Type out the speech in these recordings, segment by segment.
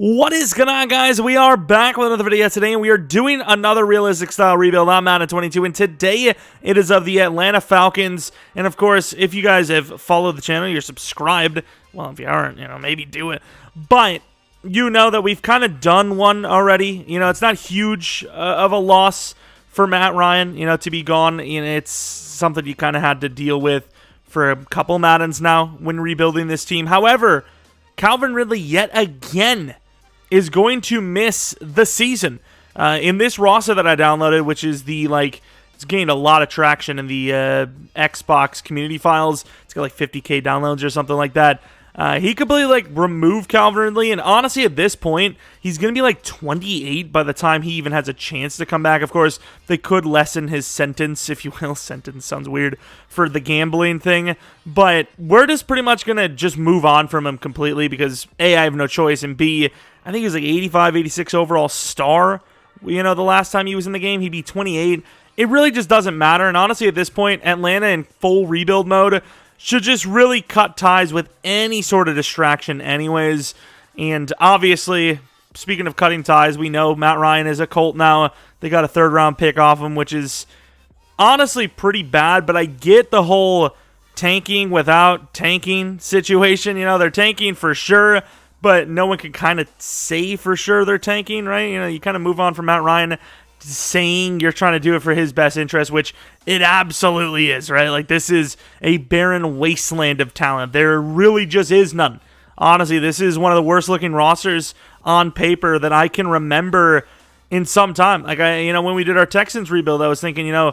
What is going on, guys? We are back with another video today, and we are doing another realistic style rebuild on Madden 22, and today it is of the Atlanta Falcons. And of course, if you guys have followed the channel, you're subscribed. Well, if you aren't, maybe do it. But you know that we've kind of done one already. It's not huge of a loss for Matt Ryan, to be gone. It's something you kind of had to deal with for a couple Maddens now when rebuilding this team. However, Calvin Ridley yet again is going to miss the season. In this roster that I downloaded, which is it's gained a lot of traction in the Xbox community files. It's got like 50k downloads or something like that. He completely removed Calvin Ridley, and honestly at this point, he's going to be like 28 by the time he even has a chance to come back. Of course, they could lessen his sentence, if you will. Sentence sounds weird for the gambling thing, but we're just pretty much going to just move on from him completely because A, I have no choice, and B, I think he was like 85, 86 overall star. The last time he was in the game, he'd be 28. It really just doesn't matter, and honestly at this point, Atlanta in full rebuild mode should just really cut ties with any sort of distraction anyways. And obviously, speaking of cutting ties, we know Matt Ryan is a Colt now. They got a third-round pick off him, which is honestly pretty bad, but I get the whole tanking without tanking situation. They're tanking for sure, but no one can kind of say for sure they're tanking, right? You kind of move on from Matt Ryan saying you're trying to do it for his best interest, which it absolutely is, right? This is a barren wasteland of talent. There really just is none. Honestly, this is one of the worst looking rosters on paper that I can remember in some time. When we did our Texans rebuild, I was thinking,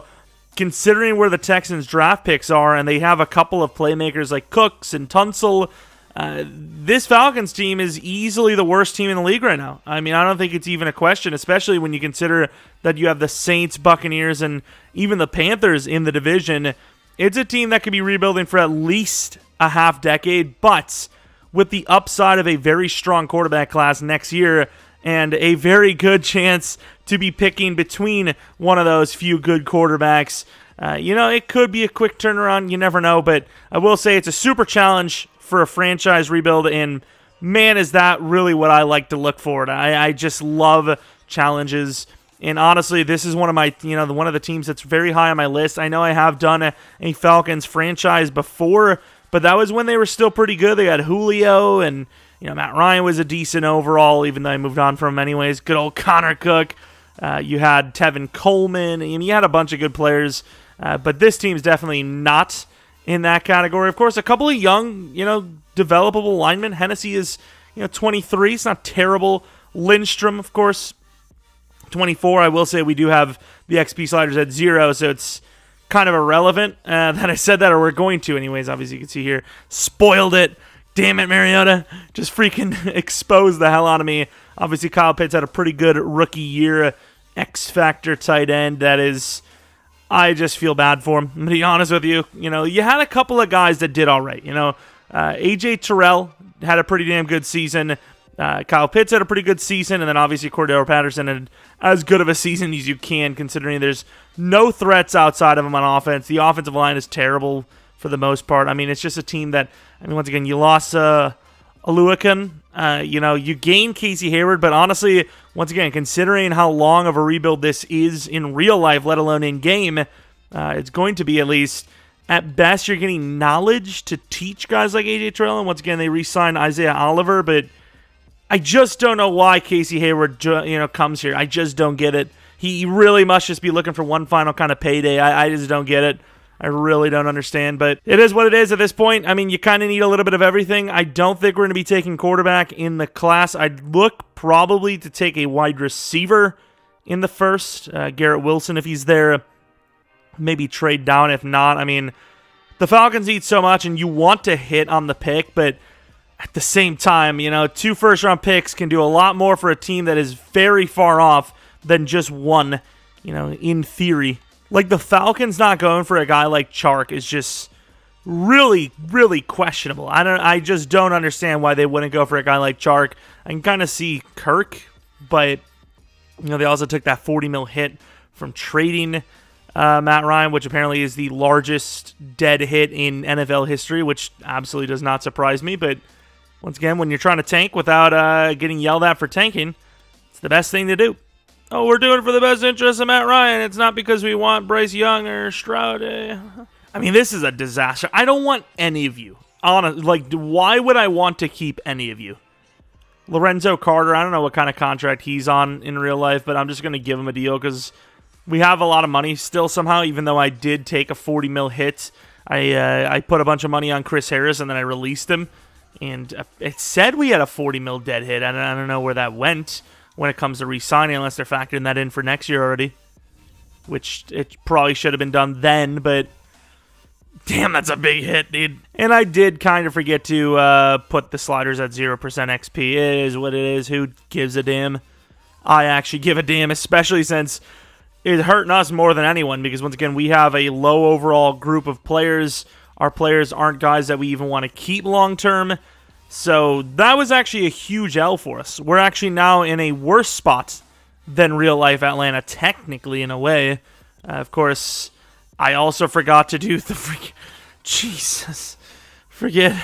considering where the Texans draft picks are, and they have a couple of playmakers like Cooks and Tunsil, this Falcons team is easily the worst team in the league right now. I don't think it's even a question, especially when you consider that you have the Saints, Buccaneers, and even the Panthers in the division. It's a team that could be rebuilding for at least a half decade, but with the upside of a very strong quarterback class next year and a very good chance to be picking between one of those few good quarterbacks. It could be a quick turnaround. You never know, but I will say it's a super challenge for a franchise rebuild, and man, is that really what I like to look forward to. I just love challenges, and honestly, this is one of my, one of the teams that's very high on my list. I know I have done a Falcons franchise before, but that was when they were still pretty good. They had Julio, and Matt Ryan was a decent overall, even though I moved on from him anyways. Good old Connor Cook. You had Tevin Coleman, and you had a bunch of good players, but this team's definitely not in that category. Of course, a couple of young, developable linemen. Hennessy is, 23. It's not terrible. Lindstrom, of course, 24. I will say we do have the XP sliders at 0, so it's kind of irrelevant that I said that, or we're going to anyways. Obviously, you can see here. Spoiled it. Damn it, Mariota. Just freaking exposed the hell out of me. Obviously, Kyle Pitts had a pretty good rookie year. X-Factor tight end. That is, I just feel bad for him. I'm going to be honest with you. You had a couple of guys that did all right. AJ Terrell had a pretty damn good season. Kyle Pitts had a pretty good season. And then obviously Cordero Patterson had as good of a season as you can, considering there's no threats outside of him on offense. The offensive line is terrible for the most part. It's just a team that, once again, you lost Aluakan. You gained Casey Hayward, but honestly, once again, considering how long of a rebuild this is in real life, let alone in game, it's going to be at least, at best, you're getting knowledge to teach guys like AJ Terrell. And once again, they re-signed Isaiah Oliver, but I just don't know why Casey Hayward, comes here. I just don't get it. He really must just be looking for one final kind of payday. I just don't get it. I really don't understand, but it is what it is at this point. You kind of need a little bit of everything. I don't think we're going to be taking quarterback in the class. I'd look probably to take a wide receiver in the first. Garrett Wilson, if he's there. Maybe trade down if not. The Falcons eat so much, and you want to hit on the pick, but at the same time, 2 first-round picks can do a lot more for a team that is very far off than just one, in theory. The Falcons not going for a guy like Chark is just really, really questionable. I just don't understand why they wouldn't go for a guy like Chark. I can kind of see Kirk, but they also took that $40 million hit from trading Matt Ryan, which apparently is the largest dead hit in NFL history, which absolutely does not surprise me. But Once again, when you're trying to tank without getting yelled at for tanking, it's the best thing to do. Oh, we're doing it for the best interest of Matt Ryan. It's not because we want Bryce Young or Stroud. I mean, this is a disaster. I don't want any of you. Why would I want to keep any of you? Lorenzo Carter, I don't know what kind of contract he's on in real life, but I'm just going to give him a deal because we have a lot of money still somehow, even though I did take a 40 mil hit. I put a bunch of money on Chris Harris, and then I released him. And it said we had a 40 mil dead hit. I don't know where that went when it comes to re-signing, unless they're factoring that in for next year already, which it probably should have been done then, but damn, that's a big hit, dude. And I did kind of forget to put the sliders at 0% XP. It is what it is. Who gives a damn? I actually give a damn, especially since it's hurting us more than anyone, because once again, we have a low overall group of players. Our players aren't guys that we even want to keep long-term. So that was actually a huge L for us. We're actually now in a worse spot than real-life Atlanta, technically, in a way. Of course, I also forgot to do the freaking... Jesus. Forget.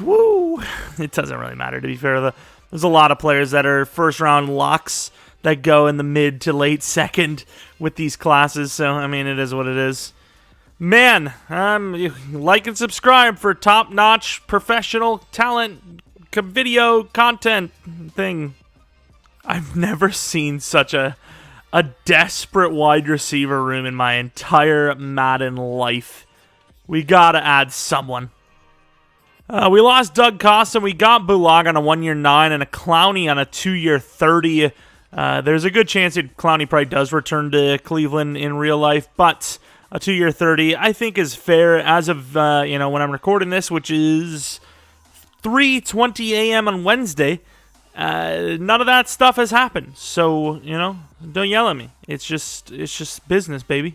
Woo. It doesn't really matter, to be fair. There's a lot of players that are first-round locks that go in the mid to late second with these classes. So, I mean, it is what it is. Man, like and subscribe for top-notch professional talent video content thing. I've never seen such a desperate wide receiver room in my entire Madden life. We gotta add someone. We lost Doug Costa, and we got Bulag on a 1-year 9 and a Clowney on a 2-year 30. There's a good chance that Clowney probably does return to Cleveland in real life, but a 2-year 30 I think is fair as of when I'm recording this, which is 3:20 a.m. on Wednesday. None of that stuff has happened, so don't yell at me. It's just business, baby.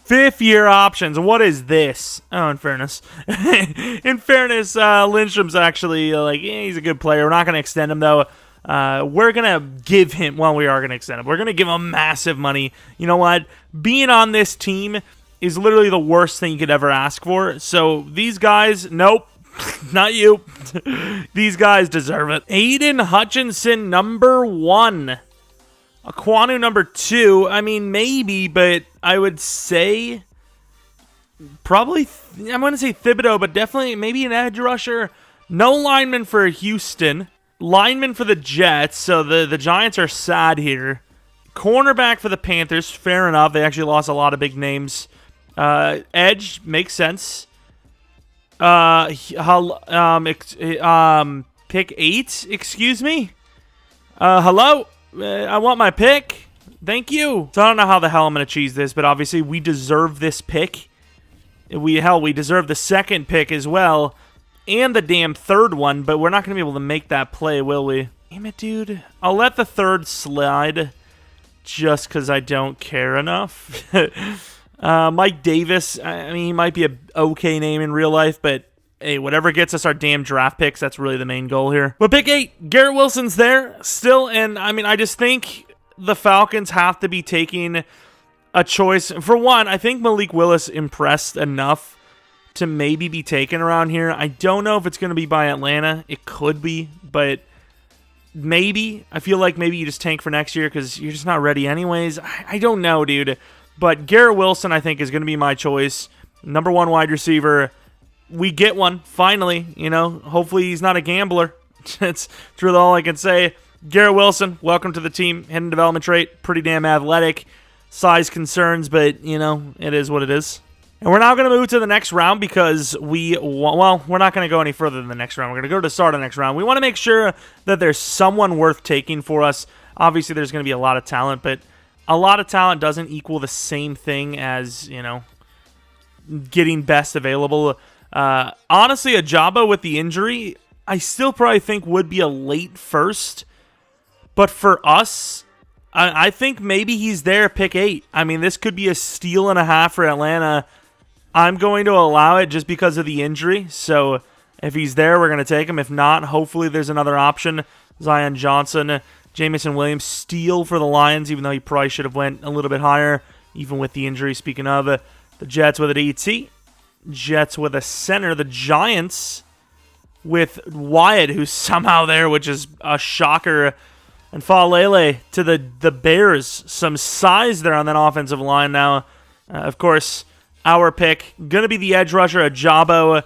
5th-year options. What is this? Oh, in fairness, Lindstrom's actually he's a good player. We're not going to extend him though. We're going to give him. Well, we are going to extend him. We're going to give him massive money. You know what? Being on this team is literally the worst thing you could ever ask for. So these guys, nope. Not you. These guys deserve it. Aiden Hutchinson, number 1. Aquanu, number 2. I mean, maybe, but I would say probably, I'm going to say Thibodeau, but definitely maybe an edge rusher. No lineman for Houston. Lineman for the Jets, so the Giants are sad here. Cornerback for the Panthers, fair enough. They actually lost a lot of big names. Edge, makes sense. Pick 8, excuse me? Hello? I want my pick. Thank you. So I don't know how the hell I'm going to cheese this, but obviously we deserve this pick. We deserve the second pick as well, and the damn third one, but we're not going to be able to make that play, will we? Damn it, dude. I'll let the third slide just because I don't care enough. Mike Davis, I mean, he might be an okay name in real life, but hey, whatever gets us our damn draft picks, that's really the main goal here. But pick 8, Garrett Wilson's there still, and I mean, I just think the Falcons have to be taking a choice. For one, I think Malik Willis impressed enough to maybe be taken around here. I don't know if it's going to be by Atlanta. It could be, but maybe. I feel like maybe you just tank for next year because you're just not ready anyways. I don't know, dude. But Garrett Wilson, I think, is going to be my choice. Number 1 wide receiver. We get one, finally. Hopefully he's not a gambler. That's really all I can say. Garrett Wilson, welcome to the team. Hidden development trait, pretty damn athletic. Size concerns, but, it is what it is. And we're now going to move to the next round because we're not going to go any further than the next round. We're going to go to the start of the next round. We want to make sure that there's someone worth taking for us. Obviously, there's going to be a lot of talent, but a lot of talent doesn't equal the same thing as, getting best available. Honestly, Ajabo with the injury, I still probably think would be a late first. But for us, I think maybe he's there, pick 8. I mean, this could be a steal and a half for Atlanta. I'm going to allow it just because of the injury. So if he's there, we're going to take him. If not, hopefully there's another option. Zion Johnson, Jamison Williams, steal for the Lions, even though he probably should have went a little bit higher, even with the injury. Speaking of, the Jets with an ET. Jets with a center. The Giants with Wyatt, who's somehow there, which is a shocker. And Falele to the Bears. Some size there on that offensive line now. Of course, our pick, going to be the edge rusher, Ajabo.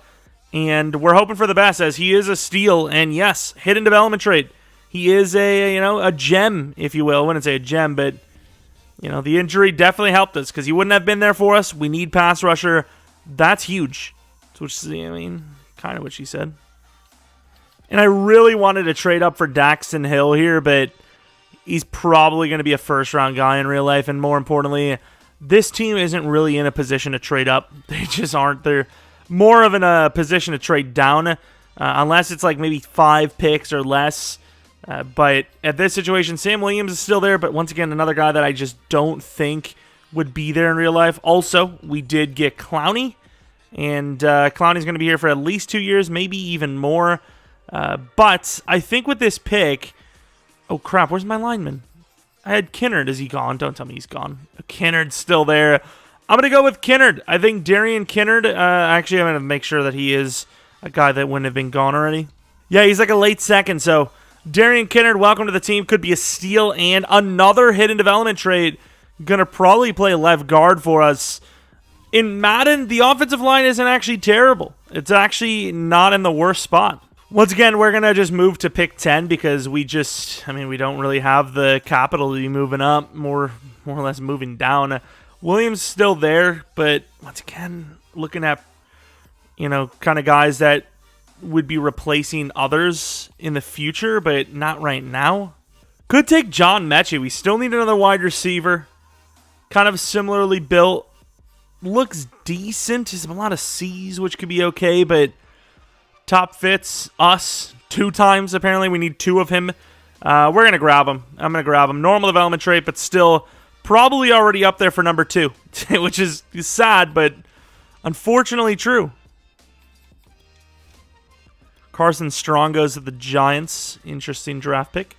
And we're hoping for the best, as he is a steal. And yes, hidden development trait. He is a gem, if you will. I wouldn't say a gem, but the injury definitely helped us because he wouldn't have been there for us. We need pass rusher. That's huge. Which kind of what she said. And I really wanted to trade up for Daxton Hill here, but he's probably going to be a first-round guy in real life. And more importantly, this team isn't really in a position to trade up. They just aren't. They're more of in a position to trade down, unless it's like maybe 5 picks or less. But at this situation, Sam Williams is still there, but once again, another guy that I just don't think would be there in real life. Also, we did get Clowney, and Clowney's going to be here for at least 2 years, maybe even more. But I think with this pick... Oh, crap, where's my lineman? I had Kinnard. Is he gone? Don't tell me he's gone. Kinnard's still there. I'm going to go with Kinnard. I think Darian Kinnard, actually, I'm going to make sure that he is a guy that wouldn't have been gone already. Yeah, he's like a late second, so Darian Kinnard, welcome to the team. Could be a steal and another hidden development trait. Going to probably play left guard for us. In Madden, the offensive line isn't actually terrible. It's actually not in the worst spot. Once again, we're going to just move to pick 10 because we don't really have the capital to be moving up, more or less moving down. Williams still there, but once again, looking at, kind of guys that would be replacing others in the future, but not right now. Could take John Mechie. We still need another wide receiver. Kind of similarly built. Looks decent. There's a lot of C's, which could be okay, but top fits us 2 times, apparently. We need 2 of him. We're going to grab him. I'm going to grab him. Normal development trait, but still probably already up there for number 2, which is sad, but unfortunately true. Carson Strong goes to the Giants. Interesting draft pick.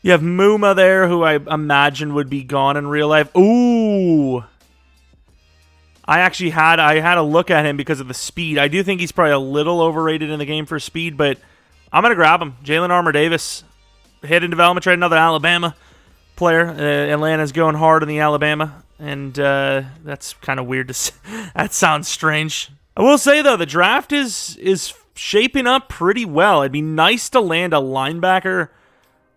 You have Muma there, who I imagine would be gone in real life. Ooh. I had a look at him because of the speed. I do think he's probably a little overrated in the game for speed, but I'm going to grab him. Jalen Armour-Davis. Hidden development trade, another Alabama player. Atlanta's going hard in the Alabama, and that's kind of weird to say. That sounds strange. I will say, though, the draft is shaping up pretty well. It'd be nice to land a linebacker.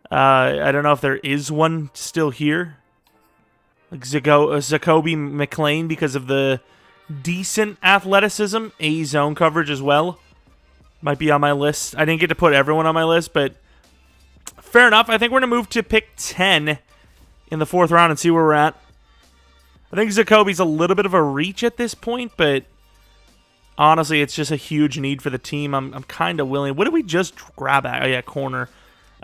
I don't know if there is one still here. Like Zacoby McClain, because of the decent athleticism. A zone coverage as well. Might be on my list. I didn't get to put everyone on my list, but fair enough. I think we're going to move to pick 10 in the 4th round and see where we're at. I think Zacoby's a little bit of a reach at this point, but honestly, it's just a huge need for the team. I'm kind of willing. What did we just grab at? Oh, yeah, corner.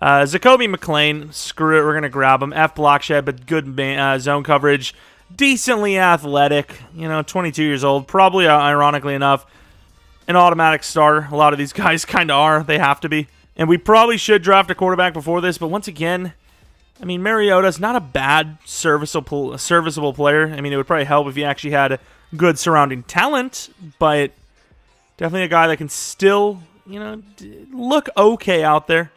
Zacoby McClain, screw it, we're going to grab him. F block shed, but good zone coverage. Decently athletic, 22 years old. Probably, ironically enough, an automatic starter. A lot of these guys kind of are. They have to be. And we probably should draft a quarterback before this, but once again, Mariota's not a bad, serviceable player. It would probably help if he actually had good surrounding talent, but definitely a guy that can still, look okay out there.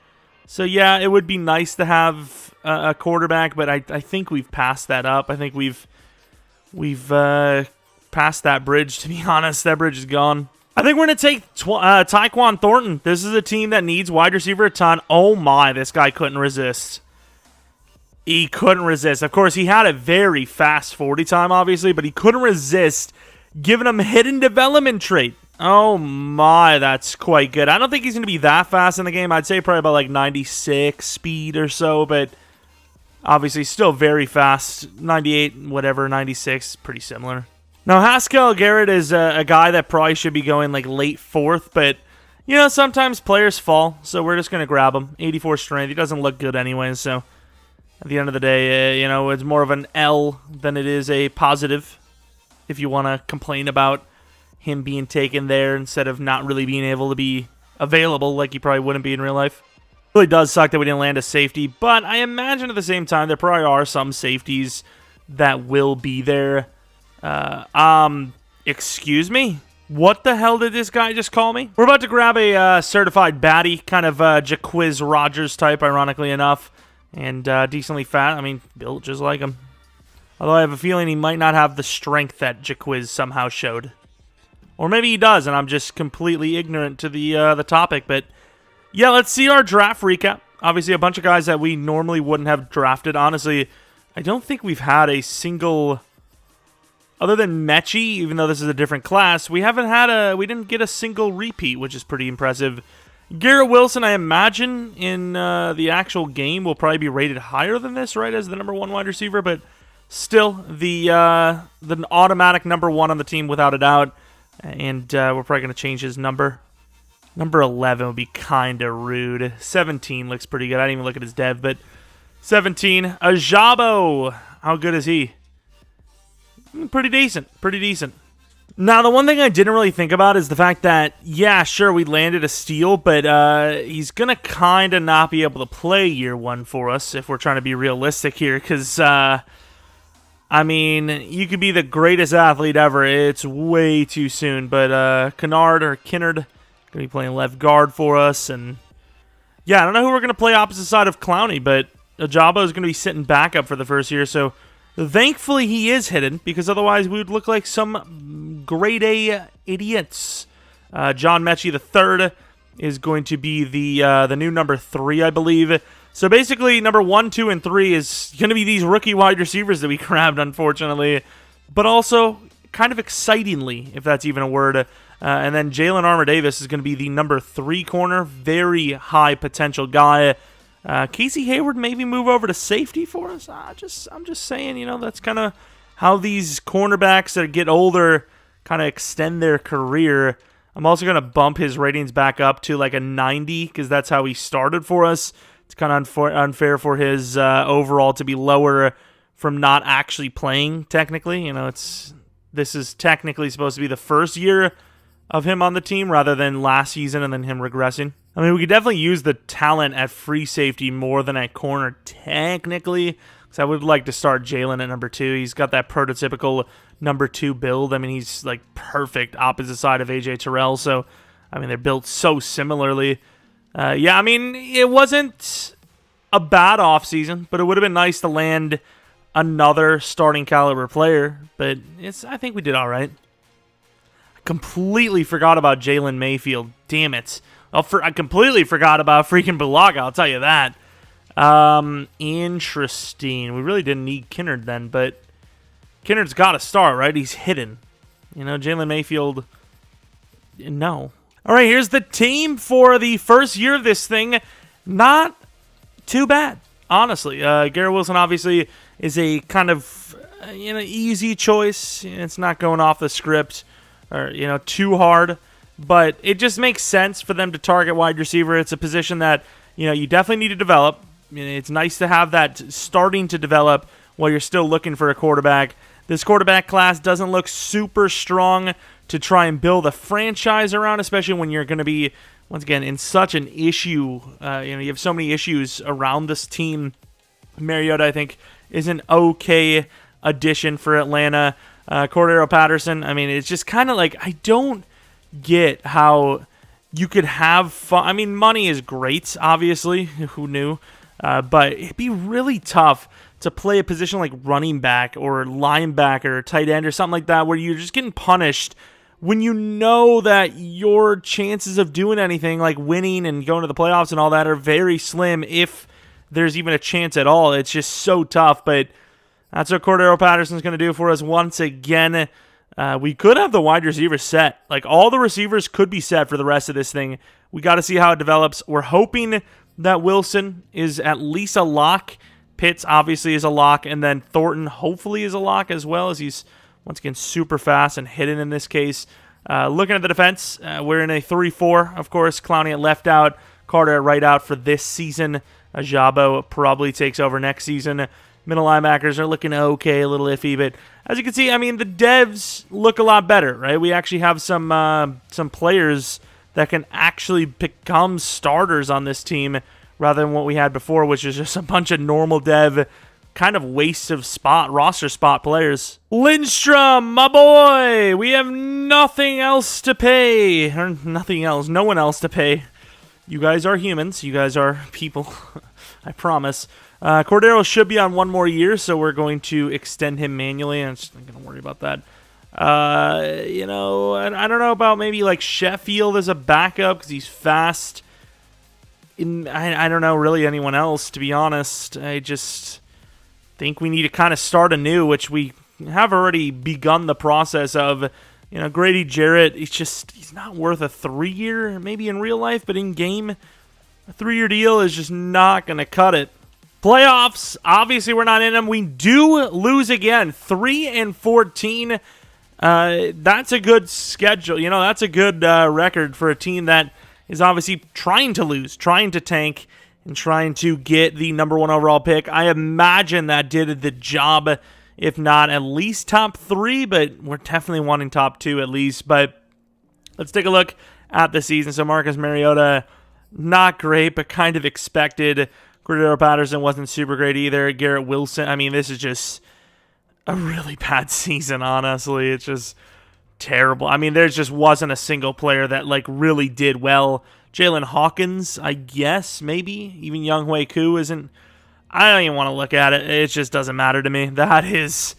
So, yeah, it would be nice to have a quarterback, but I think we've passed that up. I think we've passed that bridge, to be honest. That bridge is gone. I think we're going to take Taekwon Thornton. This is a team that needs wide receiver a ton. Oh, my, this guy couldn't resist. He couldn't resist. Of course, he had a very fast 40 time, obviously, but he couldn't resist giving him hidden development trait. Oh my, that's quite good. I don't think he's going to be that fast in the game. I'd say probably about like 96 speed or so, but obviously still very fast. 98, whatever, 96, pretty similar. Now, Haskell Garrett is a guy that probably should be going like late 4th, but sometimes players fall, so we're just going to grab him. 84 strength. He doesn't look good anyway, so at the end of the day, it's more of an L than it is a positive if you want to complain about him being taken there instead of not really being able to be available like he probably wouldn't be in real life. It really does suck that we didn't land a safety, but I imagine at the same time there probably are some safeties that will be there. Excuse me? What the hell did this guy just call me? We're about to grab a certified baddie, kind of Jaquiz Rogers type, ironically enough, and decently fat. I mean, built just like him. Although I have a feeling he might not have the strength that Jaquiz somehow showed. Or maybe he does, and I'm just completely ignorant to the topic. But yeah, let's see our draft recap. Obviously, a bunch of guys that we normally wouldn't have drafted. Honestly, I don't think we've had a single... Other than Mechie, even though this is a different class, we didn't get a single repeat, which is pretty impressive. Garrett Wilson, I imagine, in the actual game will probably be rated higher than this, right, as the number 1 wide receiver, but still, the automatic number 1 on the team without a doubt, and we're probably going to change his number. Number 11 would be kind of rude. 17 looks pretty good. I didn't even look at his dev, but 17. Ajabo, how good is he? Pretty decent. Now, the one thing I didn't really think about is the fact that, yeah, sure, we landed a steal, but he's going to kind of not be able to play year 1 for us if we're trying to be realistic here, because, I mean, you could be the greatest athlete ever. It's way too soon, but Kinnard going to be playing left guard for us, and, yeah, I don't know who we're going to play opposite side of Clowney, but Ajabo is going to be sitting backup for the first year, so... Thankfully, he is hidden, because otherwise we would look like some grade A idiots. John Mechie III is going to be the new number 3, I believe. So basically, number 1, 2, and 3 is going to be these rookie wide receivers that we grabbed, unfortunately. But also, kind of excitingly, if that's even a word. And then Jalen Armour-Davis is going to be the number 3 corner. Very high potential guy. Casey Hayward maybe move over to safety for us. I'm just saying, you know, that's kind of how these cornerbacks that get older kind of extend their career. I'm also going to bump his ratings back up to like a 90 because that's how he started for us. It's kind of unfair for his overall to be lower from not actually playing, technically. You know, this is technically supposed to be the first year of him on the team rather than last season and then him regressing. I mean, we could definitely use the talent at free safety more than at corner, technically, because I would like to start Jalen at number 2. He's got that prototypical number 2 build. I mean, he's like perfect opposite side of A.J. Terrell, so, I mean, they're built so similarly. Yeah, I mean, it wasn't a bad offseason, but it would have been nice to land another starting caliber player, but I think we did all right. I completely forgot about Jalen Mayfield. Damn it. I completely forgot about freaking Bulaga, I'll tell you that. Interesting. We really didn't need Kinnard then, but Kinnard's got to start, right? He's hidden. You know, Jalen Mayfield, no. All right, here's the team for the first year of this thing. Not too bad, honestly. Garrett Wilson obviously is a kind of easy choice. It's not going off the script or too hard. But it just makes sense for them to target wide receiver. It's a position that, you definitely need to develop. It's nice to have that starting to develop while you're still looking for a quarterback. This quarterback class doesn't look super strong to try and build a franchise around, especially when you're going to be, once again, in such an issue. You have so many issues around this team. Mariota, I think, is an okay addition for Atlanta. Cordero Patterson, I mean, it's just kind of like, I don't get how you could have fun. I mean, money is great, obviously. Who knew? But it'd be really tough to play a position like running back or linebacker or tight end or something like that where you're just getting punished when you know that your chances of doing anything like winning and going to the playoffs and all that are very slim if there's even a chance at all. It's just so tough, but that's what Cordero Patterson's going to do for us once again. We could have the wide receiver set. Like, all the receivers could be set for the rest of this thing. We got to see how it develops. We're hoping that Wilson is at least a lock. Pitts obviously is a lock. And then Thornton hopefully is a lock as well, as he's, once again, super fast and hidden in this case. Looking at the defense, we're in a 3-4. Of course, Clowney at left out, Carter at right out for this season. Ajabo probably takes over next season. Middle linebackers are looking okay, a little iffy, but as you can see, I mean, the devs look a lot better, right? We actually have some players that can actually become starters on this team rather than what we had before, which is just a bunch of normal dev kind of waste of roster spot players. Lindstrom, my boy, we have nothing else to pay. Or nothing else, no one else to pay. You guys are humans. You guys are people. I promise. Cordero should be on 1 more year, so we're going to extend him manually. I'm just not going to worry about that. You know, I don't know about maybe like Sheffield as a backup because he's fast. I don't know really anyone else, to be honest. I just think we need to kind of start anew, which we have already begun the process of. You know, Grady Jarrett, he's not worth a 3-year, maybe in real life, but in game, a 3-year deal is just not going to cut it. Playoffs, obviously we're not in them. We do lose again, 3-14. That's a good schedule. You know, that's a good record for a team that is obviously trying to lose, trying to tank, and trying to get the number 1 overall pick. I imagine that did the job, if not at least top 3, but we're definitely wanting top 2 at least. But let's take a look at the season. So Marcus Mariota, not great, but kind of expected. Cordero Patterson wasn't super great either. Garrett Wilson, I mean, this is just a really bad season, honestly. It's just terrible. I mean, there just wasn't a single player that, like, really did well. Jalen Hawkins, I guess, maybe. Even Younghoe Koo isn't. I don't even want to look at it. It just doesn't matter to me. That is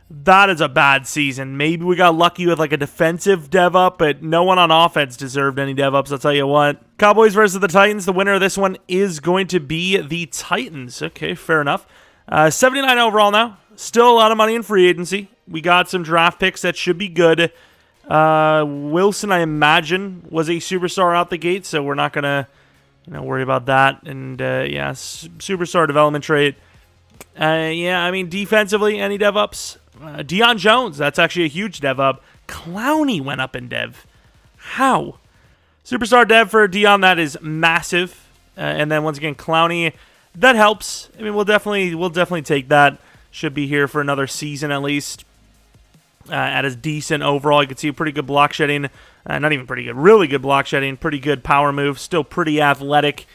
a bad season. Maybe we got lucky with like a defensive dev up, but no one on offense deserved any dev ups, I'll tell you what. Cowboys versus the Titans. The winner of this one is going to be the Titans. Okay, fair enough. 79 overall now. Still a lot of money in free agency. We got some draft picks that should be good. Wilson, I imagine, was a superstar out the gate, so we're not going to worry about that. And, yeah, superstar development trait. Yeah, I mean, defensively, any dev ups? Deion Jones, that's actually a huge dev up. Clowney went up in dev. How? Superstar dev for Deion, that is massive. And then, once again, Clowney, that helps. I mean, we'll definitely take that. Should be here for another season at least. At his decent overall, you can see pretty good block shedding. Not even pretty good, really good block shedding. Pretty good power move. Still pretty athletic.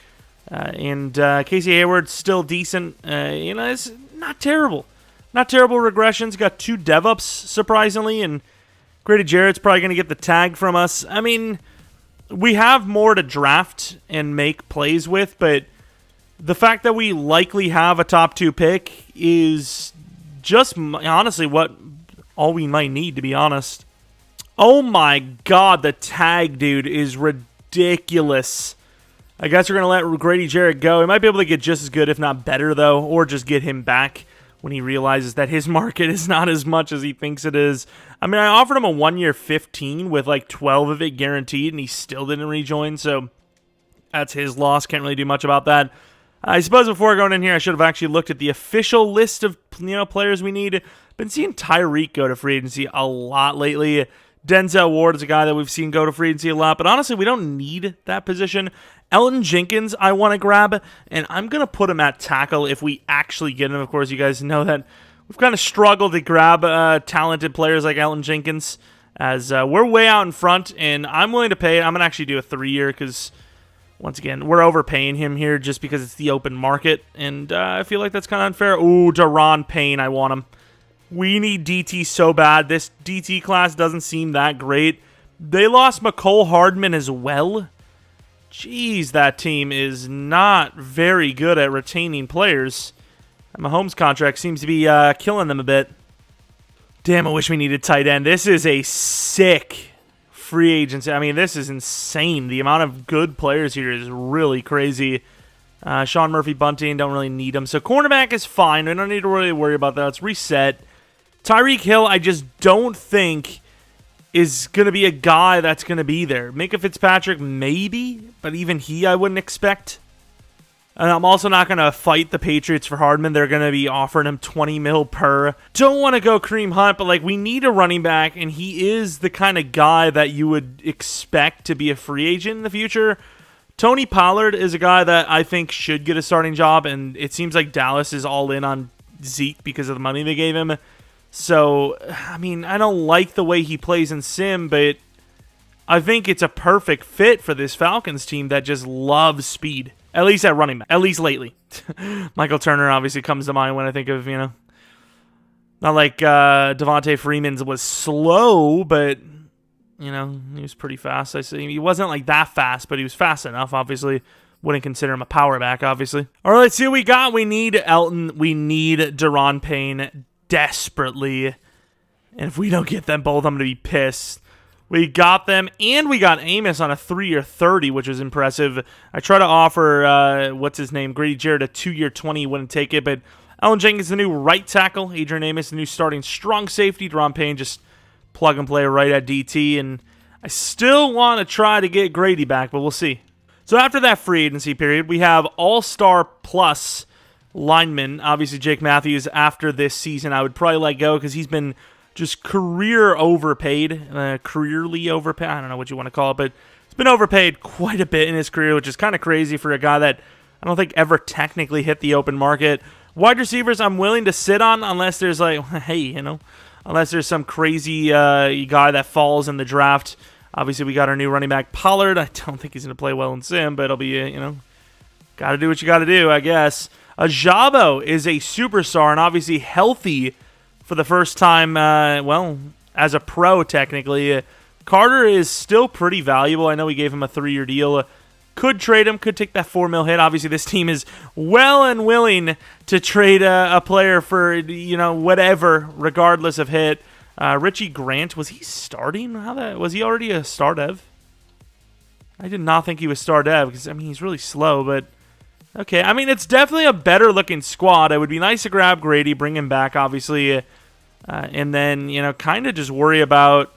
And Casey Hayward, still decent. It's not terrible. Not terrible regressions. Got 2 dev ups, surprisingly. And Grady Jarrett's probably going to get the tag from us. I mean, we have more to draft and make plays with, but the fact that we likely have a top 2 pick is just honestly all we might need, to be honest. Oh my god, the tag, dude, is ridiculous. I guess we're going to let Grady Jarrett go. He might be able to get just as good, if not better, though, or just get him back when he realizes that his market is not as much as he thinks it is. I mean, I offered him a 1-year 15 with like 12 of it guaranteed, and he still didn't rejoin, so that's his loss. Can't really do much about that. I suppose before going in here, I should have actually looked at the official list of players we need. Been seeing Tyreek go to free agency a lot lately. Denzel Ward is a guy that we've seen go to free agency a lot, but honestly, we don't need that position. Elton Jenkins, I want to grab, and I'm going to put him at tackle if we actually get him. Of course, you guys know that we've kind of struggled to grab talented players like Elton Jenkins, as we're way out in front, and I'm willing to pay. I'm going to actually do a 3-year because, once again, we're overpaying him here just because it's the open market, and I feel like that's kind of unfair. Ooh, Daron Payne, I want him. We need DT so bad. This DT class doesn't seem that great. They lost McCole Hardman as well. Jeez, that team is not very good at retaining players. Mahomes' contract seems to be killing them a bit. Damn, I wish we needed tight end. This is a sick free agency. I mean, this is insane. The amount of good players here is really crazy. Sean Murphy-Bunting, don't really need him. So cornerback is fine. We don't need to really worry about that. Let's reset. Tyreek Hill, I just don't think is going to be a guy that's going to be there. Minka Fitzpatrick, maybe, but even he I wouldn't expect. And I'm also not going to fight the Patriots for Hardman. They're going to be offering him $20 million per. Don't want to go Kareem Hunt, but like we need a running back, and he is the kind of guy that you would expect to be a free agent in the future. Tony Pollard is a guy that I think should get a starting job, and it seems like Dallas is all in on Zeke because of the money they gave him. So, I mean, I don't like the way he plays in sim, but I think it's a perfect fit for this Falcons team that just loves speed. At least at running back. At least lately. Michael Turner obviously comes to mind when I think of, not like Devontae Freeman's was slow, but, he was pretty fast. I see. He wasn't like that fast, but he was fast enough, obviously. Wouldn't consider him a power back, obviously. All right, let's see what we got. We need Elton. We need Daron Payne desperately. And if we don't get them both, I'm going to be pissed. We got them, and we got Amos on a 3-year 30, which was impressive. I tried to offer, Grady Jarrett a 2-year 20. He wouldn't take it, but Alan Jenkins, the new right tackle. Adrian Amos, the new starting strong safety. Daron Payne, just plug and play right at DT. And I still want to try to get Grady back, but we'll see. So after that free agency period, we have all-star plus linemen. Obviously, Jake Matthews, after this season, I would probably let go because he's been just careerly overpaid. I don't know what you want to call it, but he's been overpaid quite a bit in his career, which is kind of crazy for a guy that I don't think ever technically hit the open market. Wide receivers, I'm willing to sit on unless there's unless there's some crazy guy that falls in the draft. Obviously, we got our new running back, Pollard. I don't think he's going to play well in Sim, but it'll be, got to do what you got to do, I guess. Ajabo is a superstar and obviously healthy for the first time, as a pro, technically. Carter is still pretty valuable. I know we gave him a 3-year deal. Could trade him, could take that $4 million hit. Obviously, this team is well and willing to trade a player for, whatever, regardless of hit. Richie Grant, was he starting? Was he already a star dev? I did not think he was star dev because, he's really slow, but okay. It's definitely a better looking squad. It would be nice to grab Grady, bring him back, obviously, and then, kind of just worry about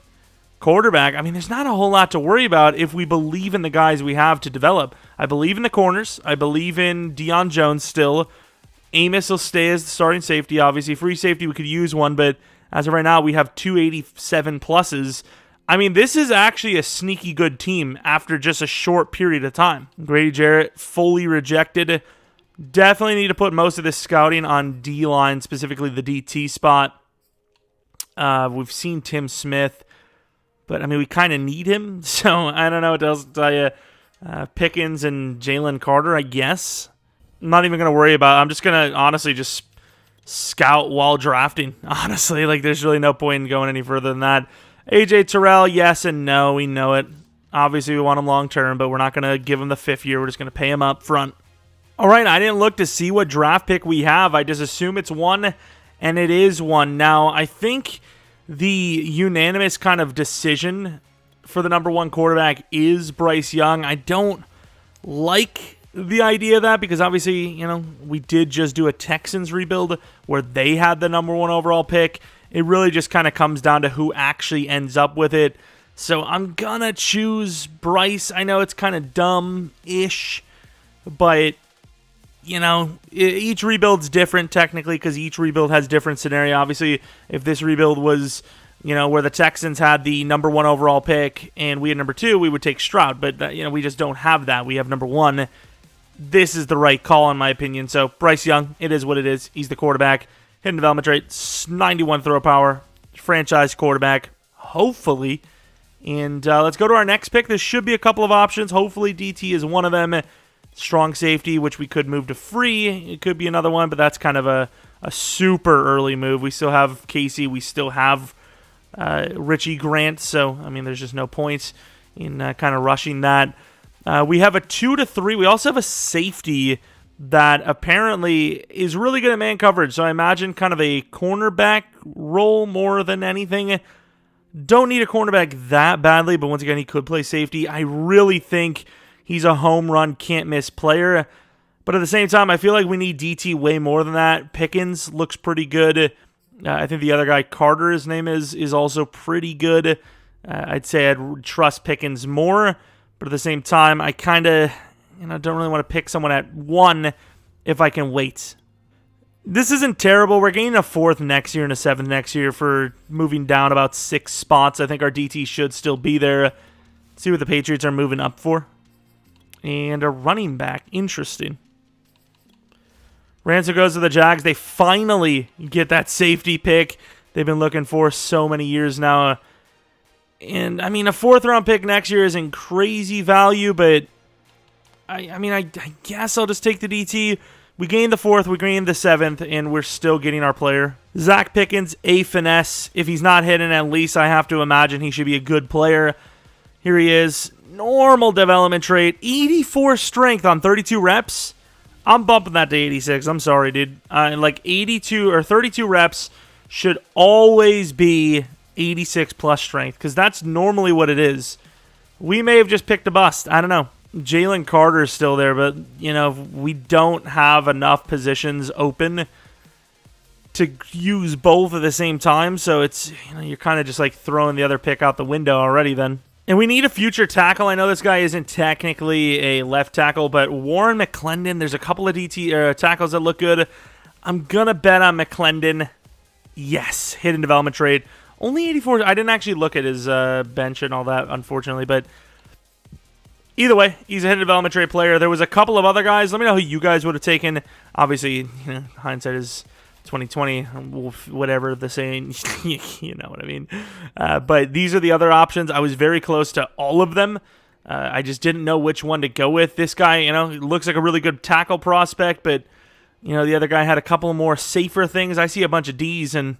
quarterback. There's not a whole lot to worry about if we believe in the guys we have to develop. I believe in the corners. I believe in Deion Jones still. Amos will stay as the starting safety, obviously. Free safety, we could use one, but as of right now, we have 287 pluses. This is actually a sneaky good team after just a short period of time. Grady Jarrett, fully rejected. Definitely need to put most of this scouting on D-line, specifically the DT spot. We've seen Tim Smith, but, we kind of need him. So, I don't know what else to tell you. Pickens and Jalen Carter, I guess. I'm not even going to worry about it. I'm just going to honestly just scout while drafting, honestly. There's really no point in going any further than that. AJ Terrell, yes and no. We know it. Obviously, we want him long-term, but we're not going to give him the 5th year. We're just going to pay him up front. All right, I didn't look to see what draft pick we have. I just assume it's 1, and it is 1. Now, I think the unanimous kind of decision for the number 1 quarterback is Bryce Young. I don't like the idea of that because obviously, we did just do a Texans rebuild where they had the number 1 overall pick. It really just kind of comes down to who actually ends up with it. So I'm going to choose Bryce. I know it's kind of dumb-ish, but, each rebuild's different technically because each rebuild has different scenario. Obviously, if this rebuild was, where the Texans had the number 1 overall pick and we had number 2, we would take Stroud. But, we just don't have that. We have number 1. This is the right call, in my opinion. So, Bryce Young, it is what it is. He's the quarterback. Hidden development rate, 91 throw power. Franchise quarterback, hopefully. And let's go to our next pick. There should be a couple of options. Hopefully, DT is one of them. Strong safety, which we could move to free. It could be another one, but that's kind of a super early move. We still have Casey. We still have Richie Grant. So, there's just no points in kind of rushing that. We have a 2 to 3. We also have a safety that apparently is really good at man coverage. So I imagine kind of a cornerback role more than anything. Don't need a cornerback that badly, but once again, he could play safety. I really think he's a home run, can't miss player. But at the same time, I feel like we need DT way more than that. Pickens looks pretty good. I think the other guy, Carter, his name is also pretty good. I'd say I'd trust Pickens more. But at the same time, I kind of don't really want to pick someone at 1 if I can wait. This isn't terrible. We're getting a 4th next year and a 7th next year for moving down about 6 spots. I think our DT should still be there. See what the Patriots are moving up for. And a running back. Interesting. Ransom goes to the Jags. They finally get that safety pick they've been looking for so many years now. And, a 4th round pick next year isn't crazy value, but I mean, I guess I'll just take the DT. We gained the 4th, we gained the 7th, and we're still getting our player. Zach Pickens, a finesse. If he's not hitting, at least I have to imagine he should be a good player. Here he is. Normal development trait. 84 strength on 32 reps. I'm bumping that to 86. I'm sorry, dude. Like 82 or 32 reps should always be 86 plus strength, because that's normally what it is. We may have just picked a bust. I don't know. Jalen Carter is still there, but, you know, we don't have enough positions open to use both at the same time, so it's, you know, you're kind of just like throwing the other pick out the window already then. And we need a future tackle. I know this guy isn't technically a left tackle, but Warren McClendon, there's a couple of tackles that look good. I'm going to bet on McClendon. Yes, hidden development trade. Only 84. I didn't actually look at his bench and all that, unfortunately, but either way, he's a hidden development trade player. There was a couple of other guys. Let me know who you guys would have taken. Obviously, you know, hindsight is 2020, whatever the saying, you know what I mean. But these are the other options. I was very close to all of them. I just didn't know which one to go with. This guy, you know, looks like a really good tackle prospect, but, you know, the other guy had a couple more safer things. I see a bunch of Ds, and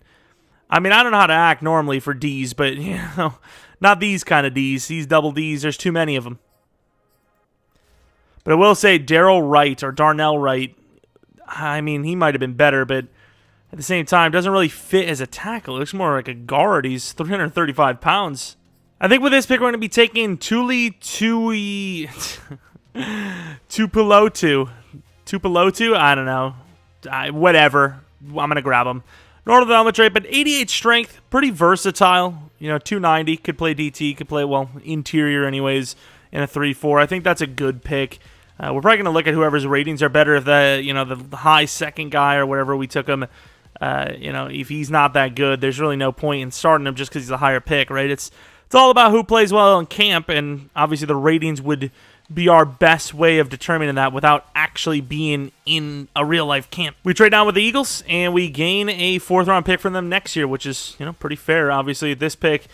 I mean, I don't know how to act normally for Ds, but, you know, not these kind of Ds. These double Ds, there's too many of them. But I will say Darnell Wright, I mean, he might have been better, but at the same time, doesn't really fit as a tackle. It looks more like a guard. He's 335 pounds. I think with this pick, we're going to be taking Tuipulotu. I don't know. Whatever. I'm going to grab him. Normal development trait, but 88 strength. Pretty versatile. You know, 290. Could play DT. Could play, well, interior anyways in a 3-4. I think that's a good pick. We're probably going to look at whoever's ratings are better. If the high second guy or whatever we took him, you know, if he's not that good, there's really no point in starting him just because he's a higher pick, right? It's all about who plays well in camp, and obviously the ratings would be our best way of determining that without actually being in a real-life camp. We trade down with the Eagles, and we gain a 4th-round pick from them next year, which is, you know, pretty fair. Obviously, this pick,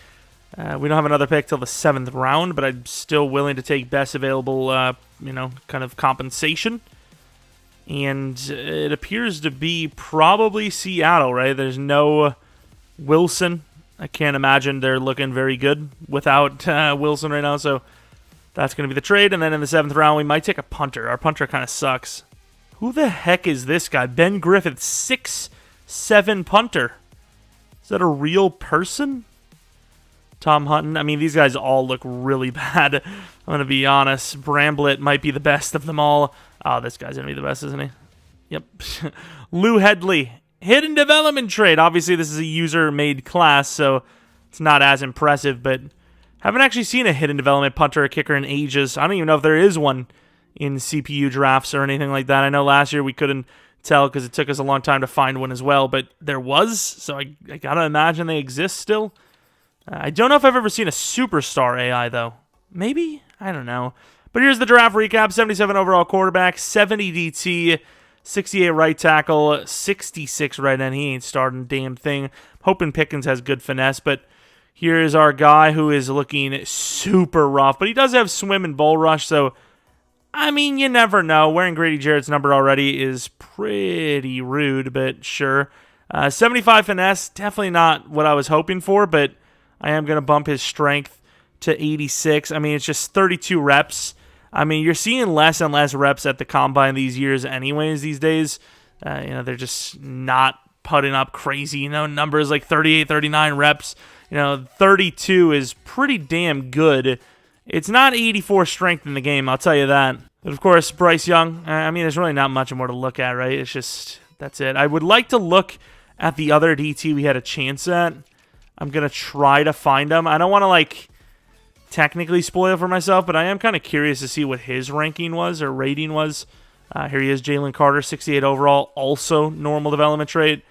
we don't have another pick till the 7th round, but I'm still willing to take best available, you know, kind of compensation. And it appears to be probably Seattle, right? There's no Wilson. I can't imagine they're looking very good without Wilson right now, so that's going to be the trade. And then in the 7th round, we might take a punter. Our punter kind of sucks. Who the heck is this guy? Ben Griffith, 6'7" punter. Is that a real person? Tom Hutton. I mean, these guys all look really bad. I'm going to be honest. Bramblett might be the best of them all. Oh, this guy's going to be the best, isn't he? Yep. Lou Headley. Hidden development trade. Obviously, this is a user-made class, so it's not as impressive, but haven't actually seen a hidden development punter or kicker in ages. I don't even know if there is one in CPU drafts or anything like that. I know last year we couldn't tell because it took us a long time to find one as well, but there was, so I got to imagine they exist still. I don't know if I've ever seen a superstar AI, though. Maybe? I don't know. But here's the Giraffe Recap. 77 overall quarterback, 70 DT, 68 right tackle, 66 right end. He ain't starting a damn thing. Hoping Pickens has good finesse, but here's our guy who is looking super rough. But he does have swim and bull rush, so, I mean, you never know. Wearing Grady Jarrett's number already is pretty rude, but sure. 75 finesse, definitely not what I was hoping for, but I am going to bump his strength to 86. I mean, it's just 32 reps. I mean, you're seeing less and less reps at the combine these years anyways these days. You know, they're just not putting up crazy, you know, numbers like 38, 39 reps. You know, 32 is pretty damn good. It's not 84 strength in the game, I'll tell you that. But, of course, Bryce Young, I mean, there's really not much more to look at, right? It's just, that's it. I would like to look at the other DT we had a chance at. I'm going to try to find him. I don't want to, like, technically spoil for myself, but I am kind of curious to see what his ranking was or rating was. Here he is, Jalen Carter, 68 overall, also normal development trait,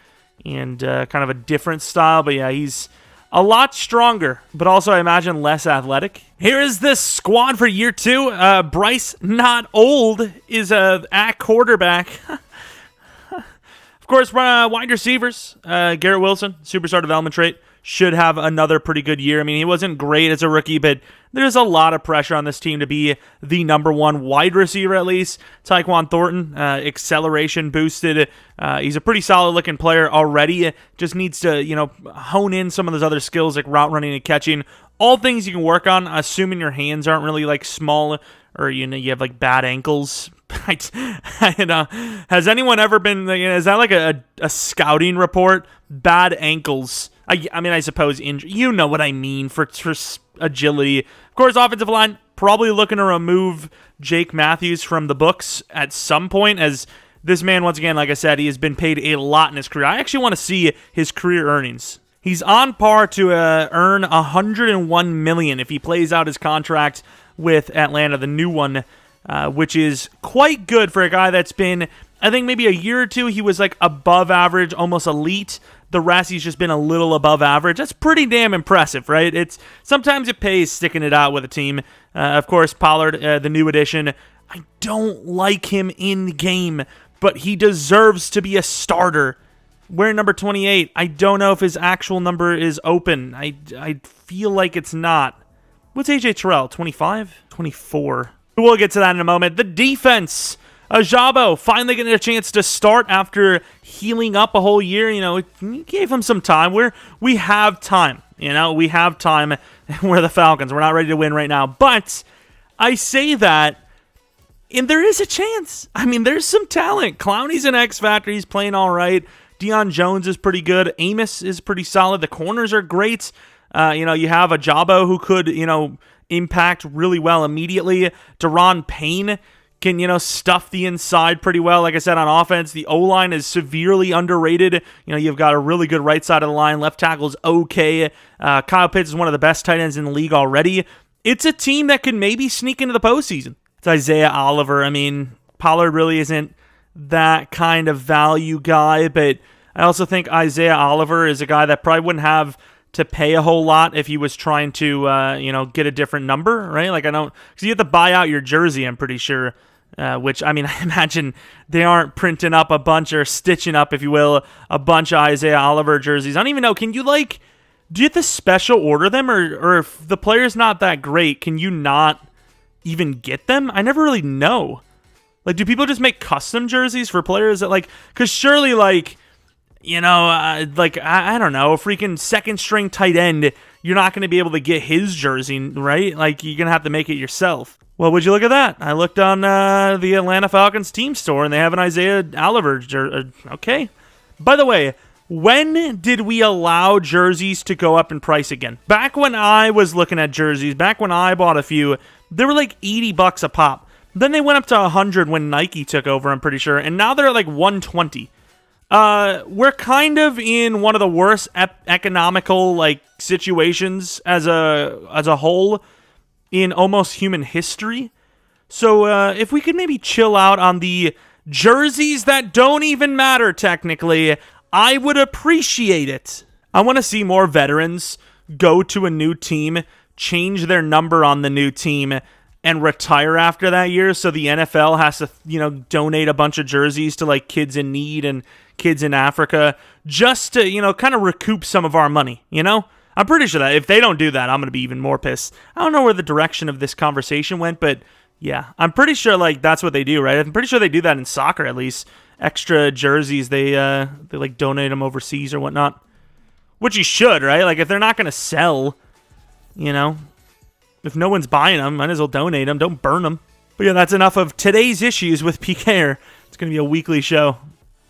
and kind of a different style. But, yeah, he's a lot stronger, but also, I imagine, less athletic. Here is this squad for year 2. Bryce, not old, is at quarterback. Of course, wide receivers, Garrett Wilson, superstar development trait. should have another pretty good year. I mean, he wasn't great as a rookie, but there's a lot of pressure on this team to be the number one wide receiver at least. Taekwon Thornton, acceleration boosted. He's a pretty solid looking player already. Just needs to, hone in some of those other skills like route running and catching. All things you can work on, assuming your hands aren't really like small or you have like bad ankles. Has anyone ever been? Is that like a scouting report? Bad ankles. I suppose injury. You know what I mean for agility. Of course, offensive line probably looking to remove Jake Matthews from the books at some point, as this man, once again, like I said, he has been paid a lot in his career. I actually want to see his career earnings. He's on par to earn $101 million if he plays out his contract with Atlanta, the new one, which is quite good for a guy that's been, I think maybe a year or two, he was like above average, almost elite. The rest, he's just been a little above average. That's pretty damn impressive, right? Sometimes it pays sticking it out with a team. Of course, Pollard, the new addition. I don't like him in game, but he deserves to be a starter. Wearing number 28. I don't know if his actual number is open. I feel like it's not. What's AJ Terrell? 25? 24. We'll get to that in a moment. The defense. Ajabo finally getting a chance to start after healing up a whole year. We gave him some time. We have time. We have time. We're the Falcons. We're not ready to win right now. But I say that, and there is a chance. I mean, there's some talent. Clowney's an X factor. He's playing all right. Deion Jones is pretty good. Amos is pretty solid. The corners are great. You have Ajabo who could, impact really well immediately. Deron Payne can, stuff the inside pretty well. Like I said, on offense, the O-line is severely underrated. You've got a really good right side of the line. Left tackle's okay. Kyle Pitts is one of the best tight ends in the league already. It's a team that can maybe sneak into the postseason. It's Isaiah Oliver. I mean, Pollard really isn't that kind of value guy, but I also think Isaiah Oliver is a guy that probably wouldn't have to pay a whole lot if he was trying to, get a different number, right? Like, because you have to buy out your jersey, I'm pretty sure. Which, I imagine they aren't printing up a bunch or stitching up, if you will, a bunch of Isaiah Oliver jerseys. I don't even know. Can you, do you have to special order them? Or if the player's not that great, can you not even get them? I never really know. Do people just make custom jerseys for players that, because surely, I don't know, a freaking second-string tight end, you're not going to be able to get his jersey, right? You're going to have to make it yourself. Well, would you look at that? I looked on the Atlanta Falcons team store, and they have an Isaiah Oliver jersey. Okay. By the way, when did we allow jerseys to go up in price again? Back when I was looking at jerseys, back when I bought a few, they were like $80 a pop. Then they went up to $100 when Nike took over, I'm pretty sure, and now they're at $120. We're kind of in one of the worst economical situations as a whole in almost human history. So if we could maybe chill out on the jerseys that don't even matter technically, I would appreciate it. I want to see more veterans go to a new team, change their number on the new team, and retire after that year, so the NFL has to, donate a bunch of jerseys to kids in need and kids in Africa, just to, kind of recoup some of our money, I'm pretty sure that if they don't do that, I'm going to be even more pissed. I don't know where the direction of this conversation went, but yeah, I'm pretty sure that's what they do, right? I'm pretty sure they do that in soccer at least. Extra jerseys, they donate them overseas or whatnot, which you should, right? If they're not going to sell, if no one's buying them, might as well donate them. Don't burn them. But yeah, that's enough of today's issues with PK. It's going to be a weekly show,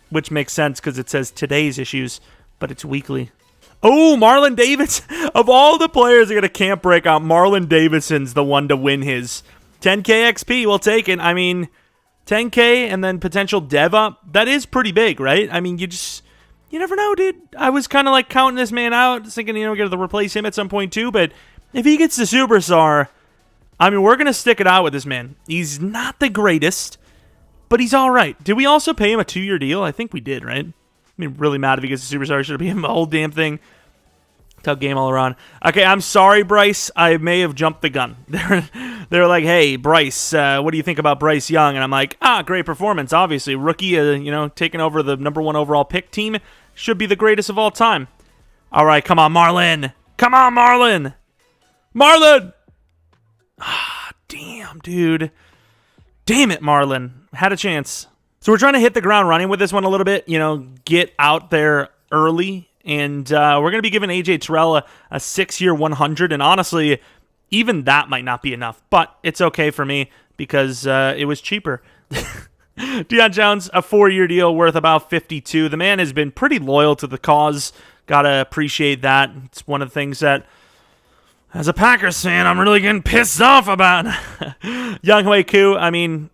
which makes sense because it says today's issues, but it's weekly. Oh, Marlon Davidson. Of all the players that get a camp breakout, Marlon Davidson's the one to win his 10K XP. We'll take it. 10K and then potential dev up. That is pretty big, right? You never know, dude. I was kind of counting this man out, thinking, we're going to replace him at some point too, but if he gets the superstar, we're going to stick it out with this man. He's not the greatest, but he's all right. Did we also pay him a 2-year deal? I think we did, right? Really mad if he gets the superstar. Should have paid him the whole damn thing. Tough game all around. Okay, I'm sorry, Bryce. I may have jumped the gun. They're like, hey, Bryce, what do you think about Bryce Young? And I'm like, great performance, obviously. Rookie, taking over the number 1 overall pick team. Should be the greatest of all time. All right, come on, Marlon. Come on, Marlon. Marlon! Ah, damn, dude. Damn it, Marlon. Had a chance. So we're trying to hit the ground running with this one a little bit, get out there early. And we're going to be giving A.J. Terrell a 6-year 100. And honestly, even that might not be enough. But it's okay for me because it was cheaper. Deion Jones, a 4-year deal worth about 52. The man has been pretty loyal to the cause. Gotta appreciate that. It's one of the things that, as a Packers fan, I'm really getting pissed off about. Younghoe Koo, I mean,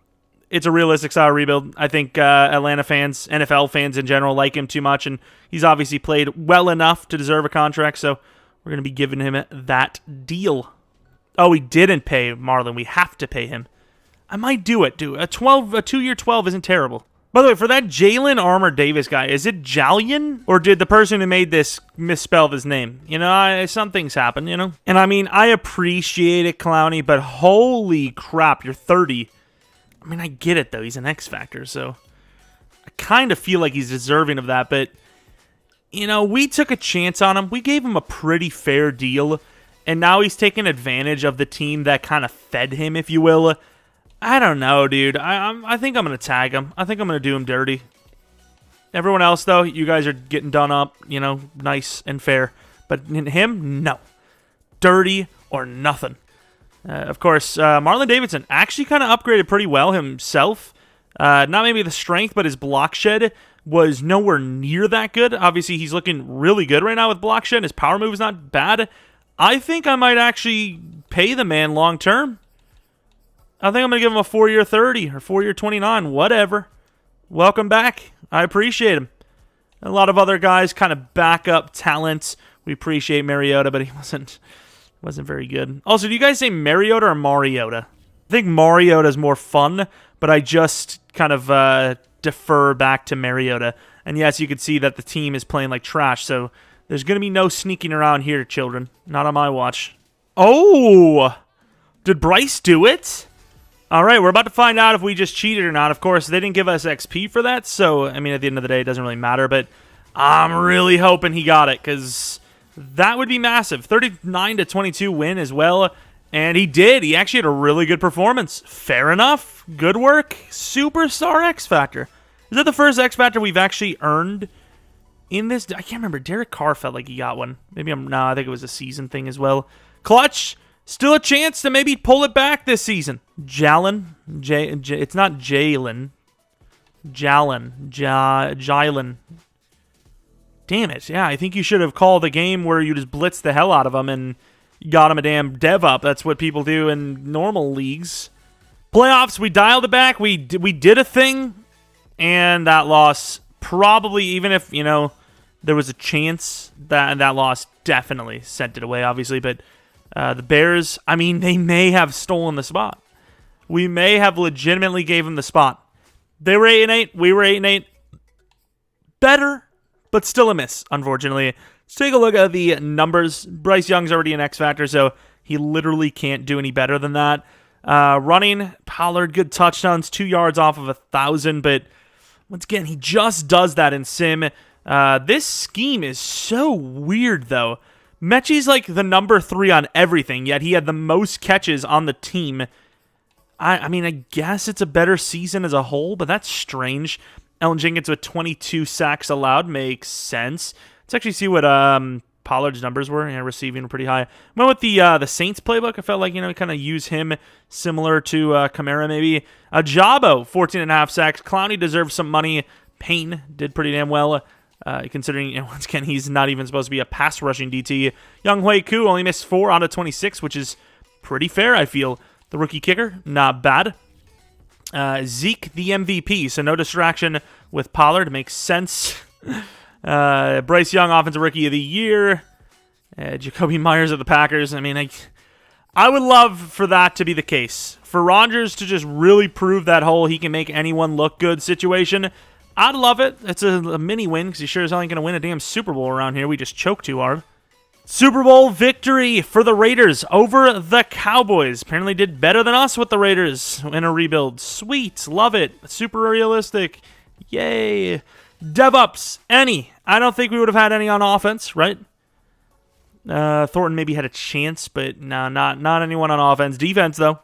it's a realistic style rebuild. I think Atlanta fans, NFL fans in general, like him too much, and he's obviously played well enough to deserve a contract, so we're going to be giving him that deal. Oh, we didn't pay Marlon. We have to pay him. I might do it, dude. A 2-year 12 isn't terrible. By the way, for that Jalen Armour Davis guy, is it Jalian? Or did the person who made this misspell his name? Some things happen, And I mean, I appreciate it, Clowney, but holy crap, you're 30. I mean, I get it, though. He's an X Factor, so I kind of feel like he's deserving of that. But, we took a chance on him. We gave him a pretty fair deal, and now he's taking advantage of the team that kind of fed him, if you will. I don't know, dude. I think I'm going to tag him. I think I'm going to do him dirty. Everyone else, though, you guys are getting done up, nice and fair. But him, no. Dirty or nothing. Of course, Marlon Davidson actually kind of upgraded pretty well himself. Not maybe the strength, but his block shed was nowhere near that good. Obviously, he's looking really good right now with block shed. His power move is not bad. I think I might actually pay the man long term. I think I'm going to give him a 4-year 30 or 4-year 29, whatever. Welcome back. I appreciate him. A lot of other guys kind of backup talent. We appreciate Mariota, but he wasn't very good. Also, do you guys say Mariota or Mariota? I think Mariota is more fun, but I just kind of defer back to Mariota. And yes, you can see that the team is playing like trash, so there's going to be no sneaking around here, children. Not on my watch. Oh! Did Bryce do it? All right, we're about to find out if we just cheated or not. Of course, they didn't give us XP for that, so, I mean, at the end of the day, it doesn't really matter, but I'm really hoping he got it, because that would be massive. 39-22 win as well, and he did. He actually had a really good performance. Fair enough. Good work. Superstar X Factor. Is that the first X Factor we've actually earned in this? I can't remember. Derek Carr felt like he got one. Maybe I think it was a season thing as well. Clutch. Still a chance to maybe pull it back this season. Jalen. It's not Jalen. Jalen. Damn it. Yeah, I think you should have called a game where you just blitzed the hell out of him and got him a damn dev up. That's what people do in normal leagues. Playoffs, we dialed it back. We did a thing, and that loss probably, even if, there was a chance, that loss definitely sent it away, obviously, but the Bears, I mean, they may have stolen the spot. We may have legitimately gave them the spot. They were 8-8. We were 8-8. Better, but still a miss, unfortunately. Let's take a look at the numbers. Bryce Young's already an X Factor, so he literally can't do any better than that. Running, Pollard, good touchdowns, 2 yards off of 1,000, but once again, he just does that in Sim. This scheme is so weird, though. Mechie's like the number 3 on everything, yet he had the most catches on the team. I mean, I guess it's a better season as a whole, but that's strange. Ellen Jenkins with 22 sacks allowed makes sense. Let's actually see what Pollard's numbers were. Yeah, receiving pretty high. Went with the Saints playbook. I felt like, kind of use him similar to Kamara maybe. Jabo, 14.5 sacks. Clowney deserves some money. Payne did pretty damn well. Considering, once again, he's not even supposed to be a pass rushing DT. Younghoe Koo only missed 4 out of 26, which is pretty fair, I feel. The rookie kicker, not bad. Zeke, the MVP, so no distraction with Pollard. Makes sense. Bryce Young, Offensive Rookie of the Year. Jacoby Myers of the Packers. I mean, I would love for that to be the case. For Rodgers to just really prove that whole he can make anyone look good situation. I'd love it. It's a mini win because he sure as hell ain't going to win a damn Super Bowl around here. We just choked too hard. Super Bowl victory for the Raiders over the Cowboys. Apparently did better than us with the Raiders in a rebuild. Sweet. Love it. Super realistic. Yay. Dev ups. Any. I don't think we would have had any on offense, right? Thornton maybe had a chance, but no, not anyone on offense. Defense, though.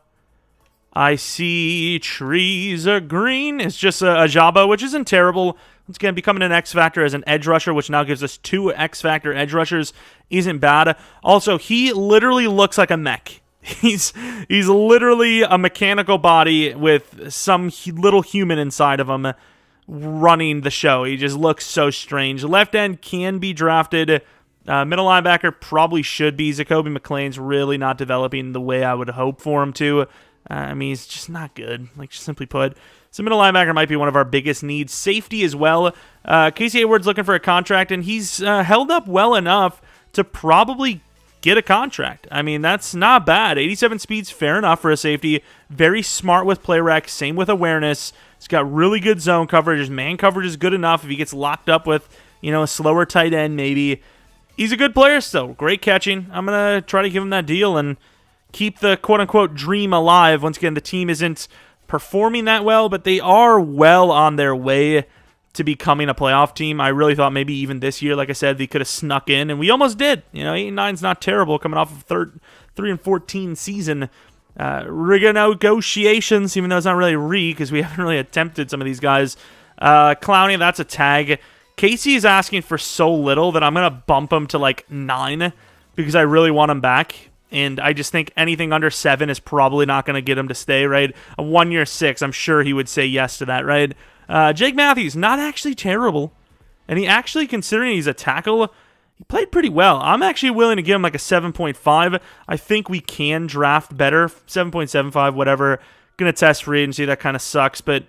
I see trees are green. It's just a Jabba, which isn't terrible. Once again, becoming an X Factor as an edge rusher, which now gives us 2 X Factor edge rushers, isn't bad. Also, he literally looks like a mech. He's literally a mechanical body with some little human inside of him running the show. He just looks so strange. Left end can be drafted. Middle linebacker probably should be. Zakoby McClain's really not developing the way I would hope for him to. I mean, he's just not good, like simply put. So middle linebacker might be one of our biggest needs. Safety as well. Casey Hayward's looking for a contract, and he's held up well enough to probably get a contract. I mean, that's not bad. 87 speed's fair enough for a safety. Very smart with play rec. Same with awareness. He's got really good zone coverage. His man coverage is good enough. If he gets locked up with, a slower tight end, maybe. He's a good player still. Great catching. I'm going to try to give him that deal and keep the quote-unquote dream alive. Once again, the team isn't performing that well, but they are well on their way to becoming a playoff team. I really thought maybe even this year, like I said, they could have snuck in, and we almost did. 8-9's not terrible coming off of 3-14 season. Negotiations, even though it's not really because we haven't really attempted some of these guys. Clowney, that's a tag. Casey is asking for so little that I'm going to bump him to like 9 because I really want him back. And I just think anything under 7 is probably not going to get him to stay, right? A 1-year 6, I'm sure he would say yes to that, right? Jake Matthews, not actually terrible. And he actually, considering he's a tackle, he played pretty well. I'm actually willing to give him like a 7.5. I think we can draft better. 7.75, whatever. Going to test free agency. That kind of sucks, but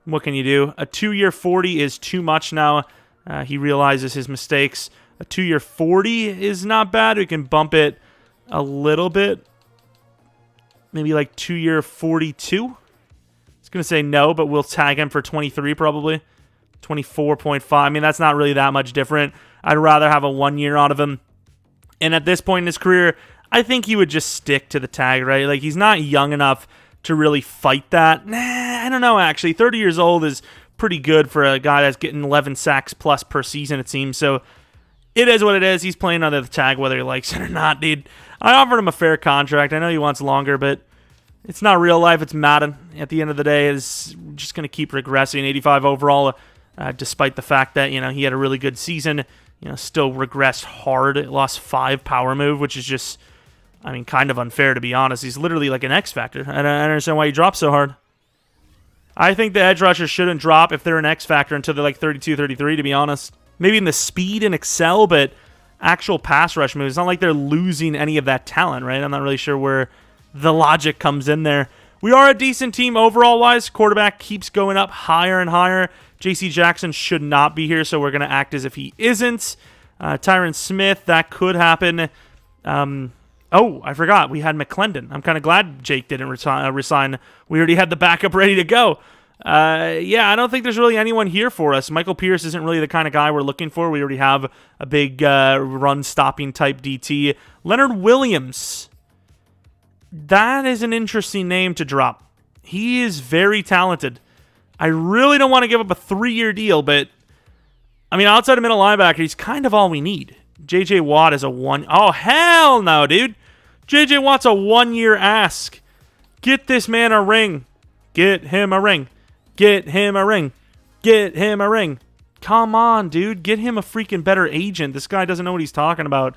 what can you do? A 2-year 40 is too much now. He realizes his mistakes. A 2-year 40 is not bad. We can bump it a little bit. Maybe like 2-year 42. It's going to say no, but we'll tag him for 23 probably. 24.5. I mean, that's not really that much different. I'd rather have a 1 year out of him. And at this point in his career, I think he would just stick to the tag, right? Like, he's not young enough to really fight that. I don't know, actually. 30 years old is pretty good for a guy that's getting 11 sacks plus per season, it seems. So it is what it is. He's playing under the tag whether he likes it or not, dude. I offered him a fair contract. I know he wants longer, but it's not real life. It's Madden. At the end of the day, is just going to keep regressing. 85 overall, despite the fact that, he had a really good season, still regressed hard. Lost 5 power move, which is just, kind of unfair, to be honest. He's literally like an X Factor. I don't understand why he dropped so hard. I think the edge rushers shouldn't drop if they're an X Factor until they're like 32, 33, to be honest. Maybe in the speed and excel, but actual pass rush moves. It's not like they're losing any of that talent, right? I'm not really sure where the logic comes in there. We are a decent team overall-wise. Quarterback keeps going up higher and higher. J.C. Jackson should not be here, so we're going to act as if he isn't. Tyron Smith, that could happen. I forgot. We had McClendon. I'm kind of glad Jake didn't resign. We already had the backup ready to go. I don't think there's really anyone here for us. Michael Pierce isn't really the kind of guy we're looking for. We already have a big run-stopping type DT. Leonard Williams. That is an interesting name to drop. He is very talented. I really don't want to give up a 3-year deal, but outside of middle linebacker, he's kind of all we need. J.J. Watt is a 1... Oh, hell no, dude. J.J. Watt's a 1-year ask. Get this man a ring. Get him a ring. Get him a ring. Get him a ring. Come on, dude. Get him a freaking better agent. This guy doesn't know what he's talking about.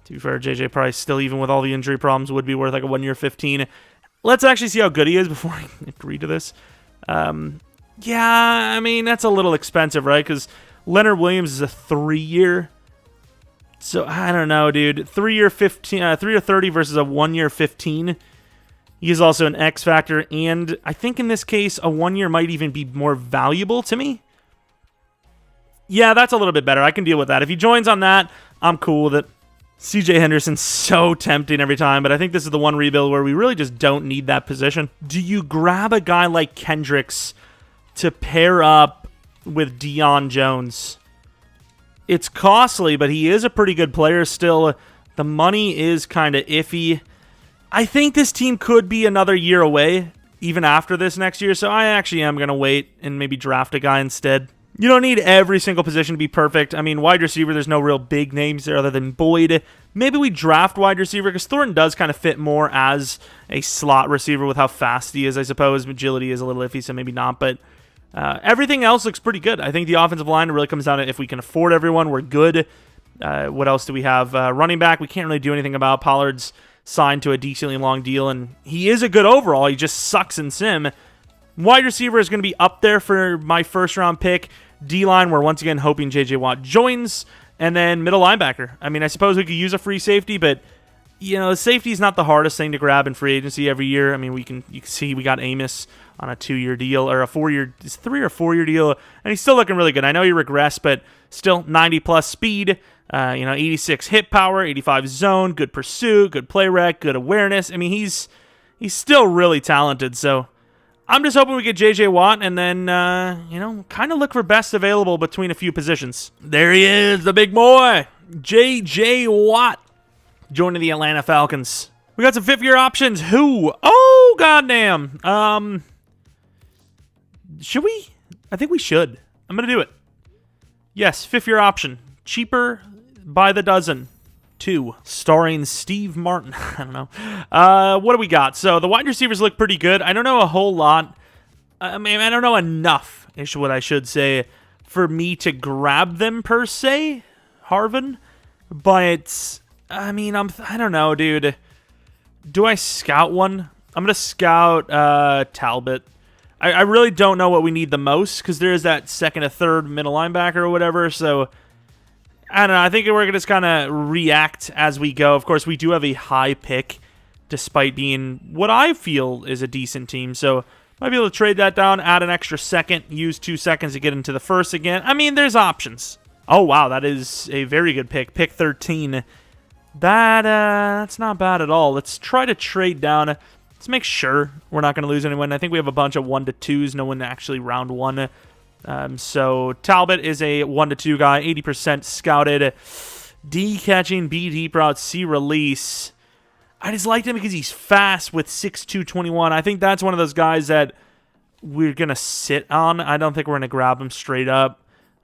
To be fair, J.J. Price, still even with all the injury problems, would be worth like a 1-year 15. Let's actually see how good he is before I agree to this. That's a little expensive, right? Because Leonard Williams is a 3-year. So, I don't know, dude. 3-year 15, 3 or 30 versus a 1-year 15. He is also an X Factor, and I think in this case, a 1-year might even be more valuable to me. Yeah, that's a little bit better. I can deal with that. If he joins on that, I'm cool with it. CJ Henderson's so tempting every time, but I think this is the one rebuild where we really just don't need that position. Do you grab a guy like Kendricks to pair up with Deion Jones? It's costly, but he is a pretty good player still. The money is kind of iffy. I think this team could be another year away, even after this next year, so I actually am going to wait and maybe draft a guy instead. You don't need every single position to be perfect. I mean, wide receiver, there's no real big names there other than Boyd. Maybe we draft wide receiver because Thornton does kind of fit more as a slot receiver with how fast he is, I suppose. Agility is a little iffy, so maybe not. But everything else looks pretty good. I think the offensive line really comes down to if we can afford everyone, we're good. What else do we have? Running back, we can't really do anything about. Pollard's signed to a decently long deal, and he is a good overall. He just sucks in sim. Wide receiver is going to be up there for my first-round pick. D-line, we're once again hoping J.J. Watt joins. And then middle linebacker. I mean, I suppose we could use a free safety, but, you know, safety is not the hardest thing to grab in free agency every year. I mean, you can see we got Amos on a 2-year deal, or a 4-year, 3 or 4-year deal, and he's still looking really good. I know he regressed, but still 90-plus speed, 86 hit power, 85 zone, good pursuit, good play rec, good awareness. I mean, he's still really talented, so I'm just hoping we get J.J. Watt and then, kind of look for best available between a few positions. There he is, the big boy, J.J. Watt, joining the Atlanta Falcons. We got some fifth-year options. Who? Oh, goddamn. Should we? I think we should. I'm going to do it. Yes, fifth-year option. Cheaper by the dozen. 2, starring Steve Martin. I don't know. What do we got? So the wide receivers look pretty good. I don't know a whole lot. I mean, I don't know enough, is what I should say, for me to grab them per se, Harvin. But, I mean, I don't know, dude. Do I scout one? I'm going to scout Talbot. I really don't know what we need the most, because there is that second or third middle linebacker or whatever, so I don't know. I think we're going to just kind of react as we go. Of course, we do have a high pick, despite being what I feel is a decent team. So, might be able to trade that down, add an extra second, use 2 seconds to get into the first again. I mean, there's options. Oh, wow. That is a very good pick. Pick 13. That's not bad at all. Let's try to trade down. Let's make sure we're not going to lose anyone. I think we have a bunch of 1-2s. No one actually round 1. So Talbot is a 1-2 guy, 80% scouted, D catching, B deep route, C release. I just liked him because he's fast with 6'2", 21. I think that's one of those guys that we're going to sit on. I don't think we're going to grab him straight up.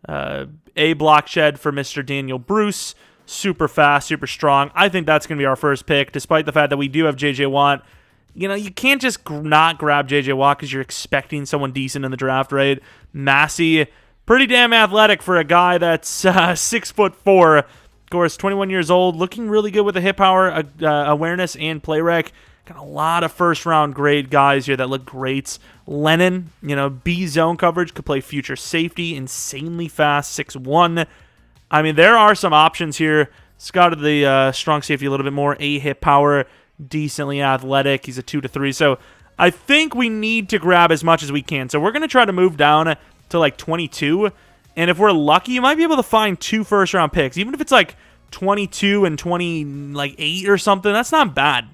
A block shed for Mr. Daniel Bruce. Super fast, super strong. I think that's going to be our first pick, despite the fact that we do have J.J. Watt. You know, you can't just not grab J.J. Watt because you're expecting someone decent in the draft, right? Massey, pretty damn athletic for a guy that's 6'4". Of course, 21 years old, looking really good with the hip power, awareness, and play rec. Got a lot of first-round grade guys here that look great. Lennon, B-zone coverage, could play future safety, insanely fast, 6'1". I mean, there are some options here. Scouted the strong safety a little bit more, A hip power, decently athletic. He's a 2-3. So I think we need to grab as much as we can. So we're going to try to move down to like 22. And if we're lucky, you might be able to find 2 first-round picks. Even if it's like 22 and 28 or something, that's not bad.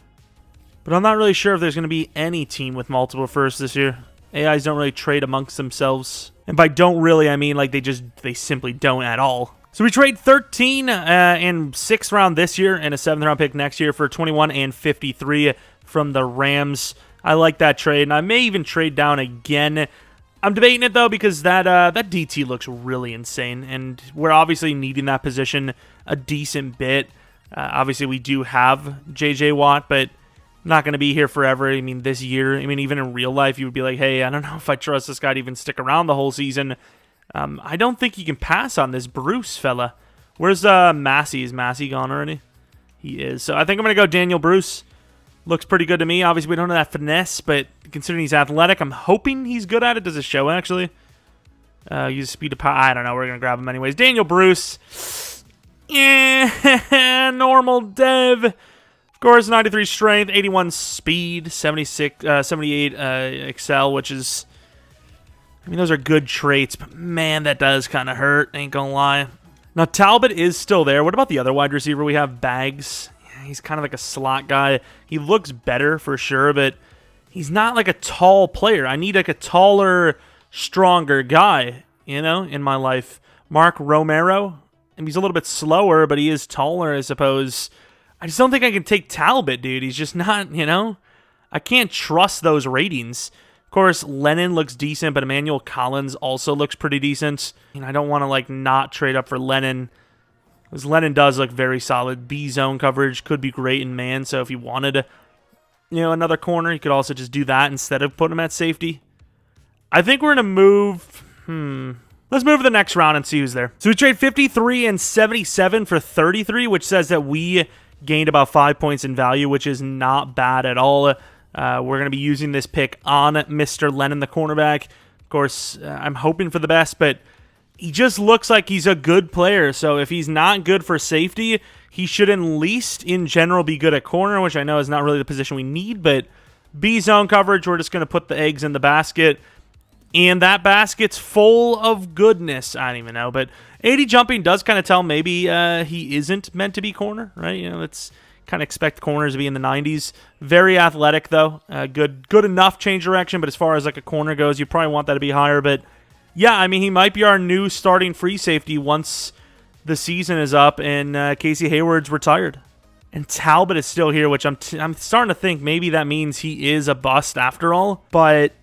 But I'm not really sure if there's going to be any team with multiple firsts this year. AIs don't really trade amongst themselves. And by don't really, I mean like they simply don't at all. So we trade 13 and 6th round this year and a 7th round pick next year for 21 and 53 from the Rams. I like that trade, and I may even trade down again. I'm debating it, though, because that DT looks really insane, and we're obviously needing that position a decent bit. Obviously, we do have J.J. Watt, but not going to be here forever. I mean, this year, even in real life, you would be like, hey, I don't know if I trust this guy to even stick around the whole season. I don't think you can pass on this Bruce fella. Where's Massey? Is Massey gone already? He is. So I think I'm going to go Daniel Bruce. Looks pretty good to me. Obviously, we don't have that finesse, but considering he's athletic, I'm hoping he's good at it. Does it show, actually? Use speed of power. I don't know. We're going to grab him anyways. Daniel Bruce. Yeah, normal dev. Of course, 93 strength, 81 speed, 78 excel, which is... those are good traits, but man, that does kind of hurt, ain't gonna lie. Now, Talbot is still there. What about the other wide receiver? We have Bags. Yeah, he's kind of like a slot guy. He looks better for sure, but he's not like a tall player. I need like a taller, stronger guy, in my life. Mark Romero. And he's a little bit slower, but he is taller, I suppose. I just don't think I can take Talbot, dude. He's just not, I can't trust those ratings. Of course, Lennon looks decent, but Emmanuel Collins also looks pretty decent. I don't want to like not trade up for Lennon, because Lennon does look very solid. B zone coverage could be great in man, so if you wanted, another corner, you could also just do that instead of putting him at safety. I think we're going to move... Let's move to the next round and see who's there. So we trade 53 and 77 for 33, which says that we gained about 5 points in value, which is not bad at all. We're going to be using this pick on Mr. Lennon, the cornerback. Of course, I'm hoping for the best, but he just looks like he's a good player. So if he's not good for safety, he should at least in general be good at corner, which I know is not really the position we need, but B zone coverage, we're just going to put the eggs in the basket. And that basket's full of goodness. I don't even know, but 80 jumping does kind of tell maybe he isn't meant to be corner, right? Let's kind of expect corners to be in the 90s. Very athletic, though. Good enough change direction, but as far as like a corner goes, you probably want that to be higher. But yeah, I mean, he might be our new starting free safety once the season is up and Casey Hayward's retired. And Talbot is still here, which I'm starting to think maybe that means he is a bust after all, but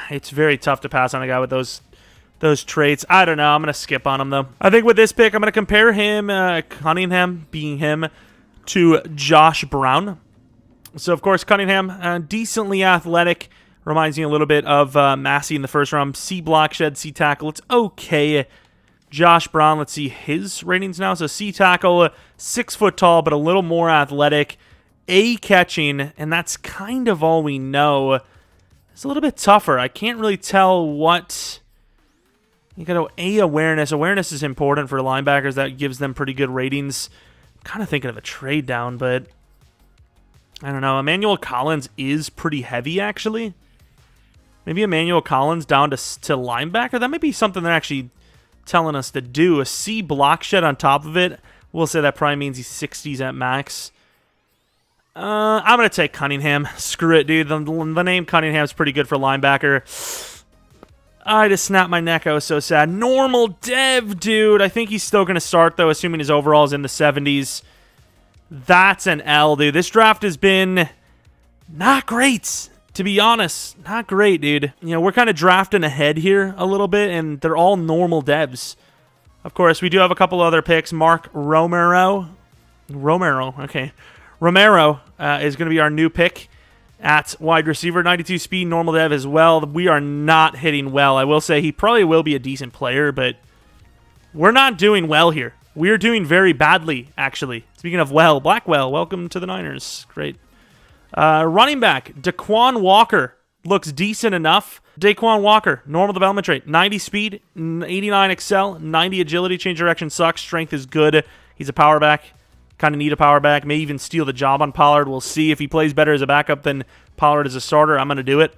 it's very tough to pass on a guy with those traits. I don't know. I'm going to skip on him, though. I think with this pick, I'm going to compare him, Cunningham being him, to Josh Brown. So, of course, Cunningham, decently athletic. Reminds me a little bit of Massey in the first round. C block shed, C tackle. It's okay. Josh Brown, let's see his ratings now. So, C tackle, 6 foot tall, but a little more athletic. A catching, and that's kind of all we know. It's a little bit tougher. I can't really tell what... You got A, awareness. Awareness is important for linebackers. That gives them pretty good ratings. I'm kind of thinking of a trade down, but... I don't know. Emmanuel Collins is pretty heavy, actually. Maybe Emmanuel Collins down to linebacker? That might be something they're actually telling us to do. A C block shed on top of it. We'll say that probably means he's 60s at max. I'm going to take Cunningham. Screw it, dude. The name Cunningham is pretty good for linebacker. I just snapped my neck. I was so sad. Normal dev, dude. I think he's still going to start, though, assuming his overall is in the 70s. That's an L, dude. This draft has been not great, to be honest. Not great, dude. We're kind of drafting ahead here a little bit, and they're all normal devs. Of course, we do have a couple other picks. Mark Romero, okay. Romero is going to be our new pick at wide receiver. 92 speed, normal dev as well. We are not hitting well. I will say he probably will be a decent player, but we're not doing well here. We're doing very badly, actually. Speaking of well, Blackwell, welcome to the Niners. Great. Running back, Taekwon Walker looks decent enough. Taekwon Walker, normal development trait. 90 speed, 89 excel, 90 agility, change direction sucks, strength is good. He's a power back. Kind of need a power back. May even steal the job on Pollard. We'll see if he plays better as a backup than Pollard as a starter. I'm going to do it.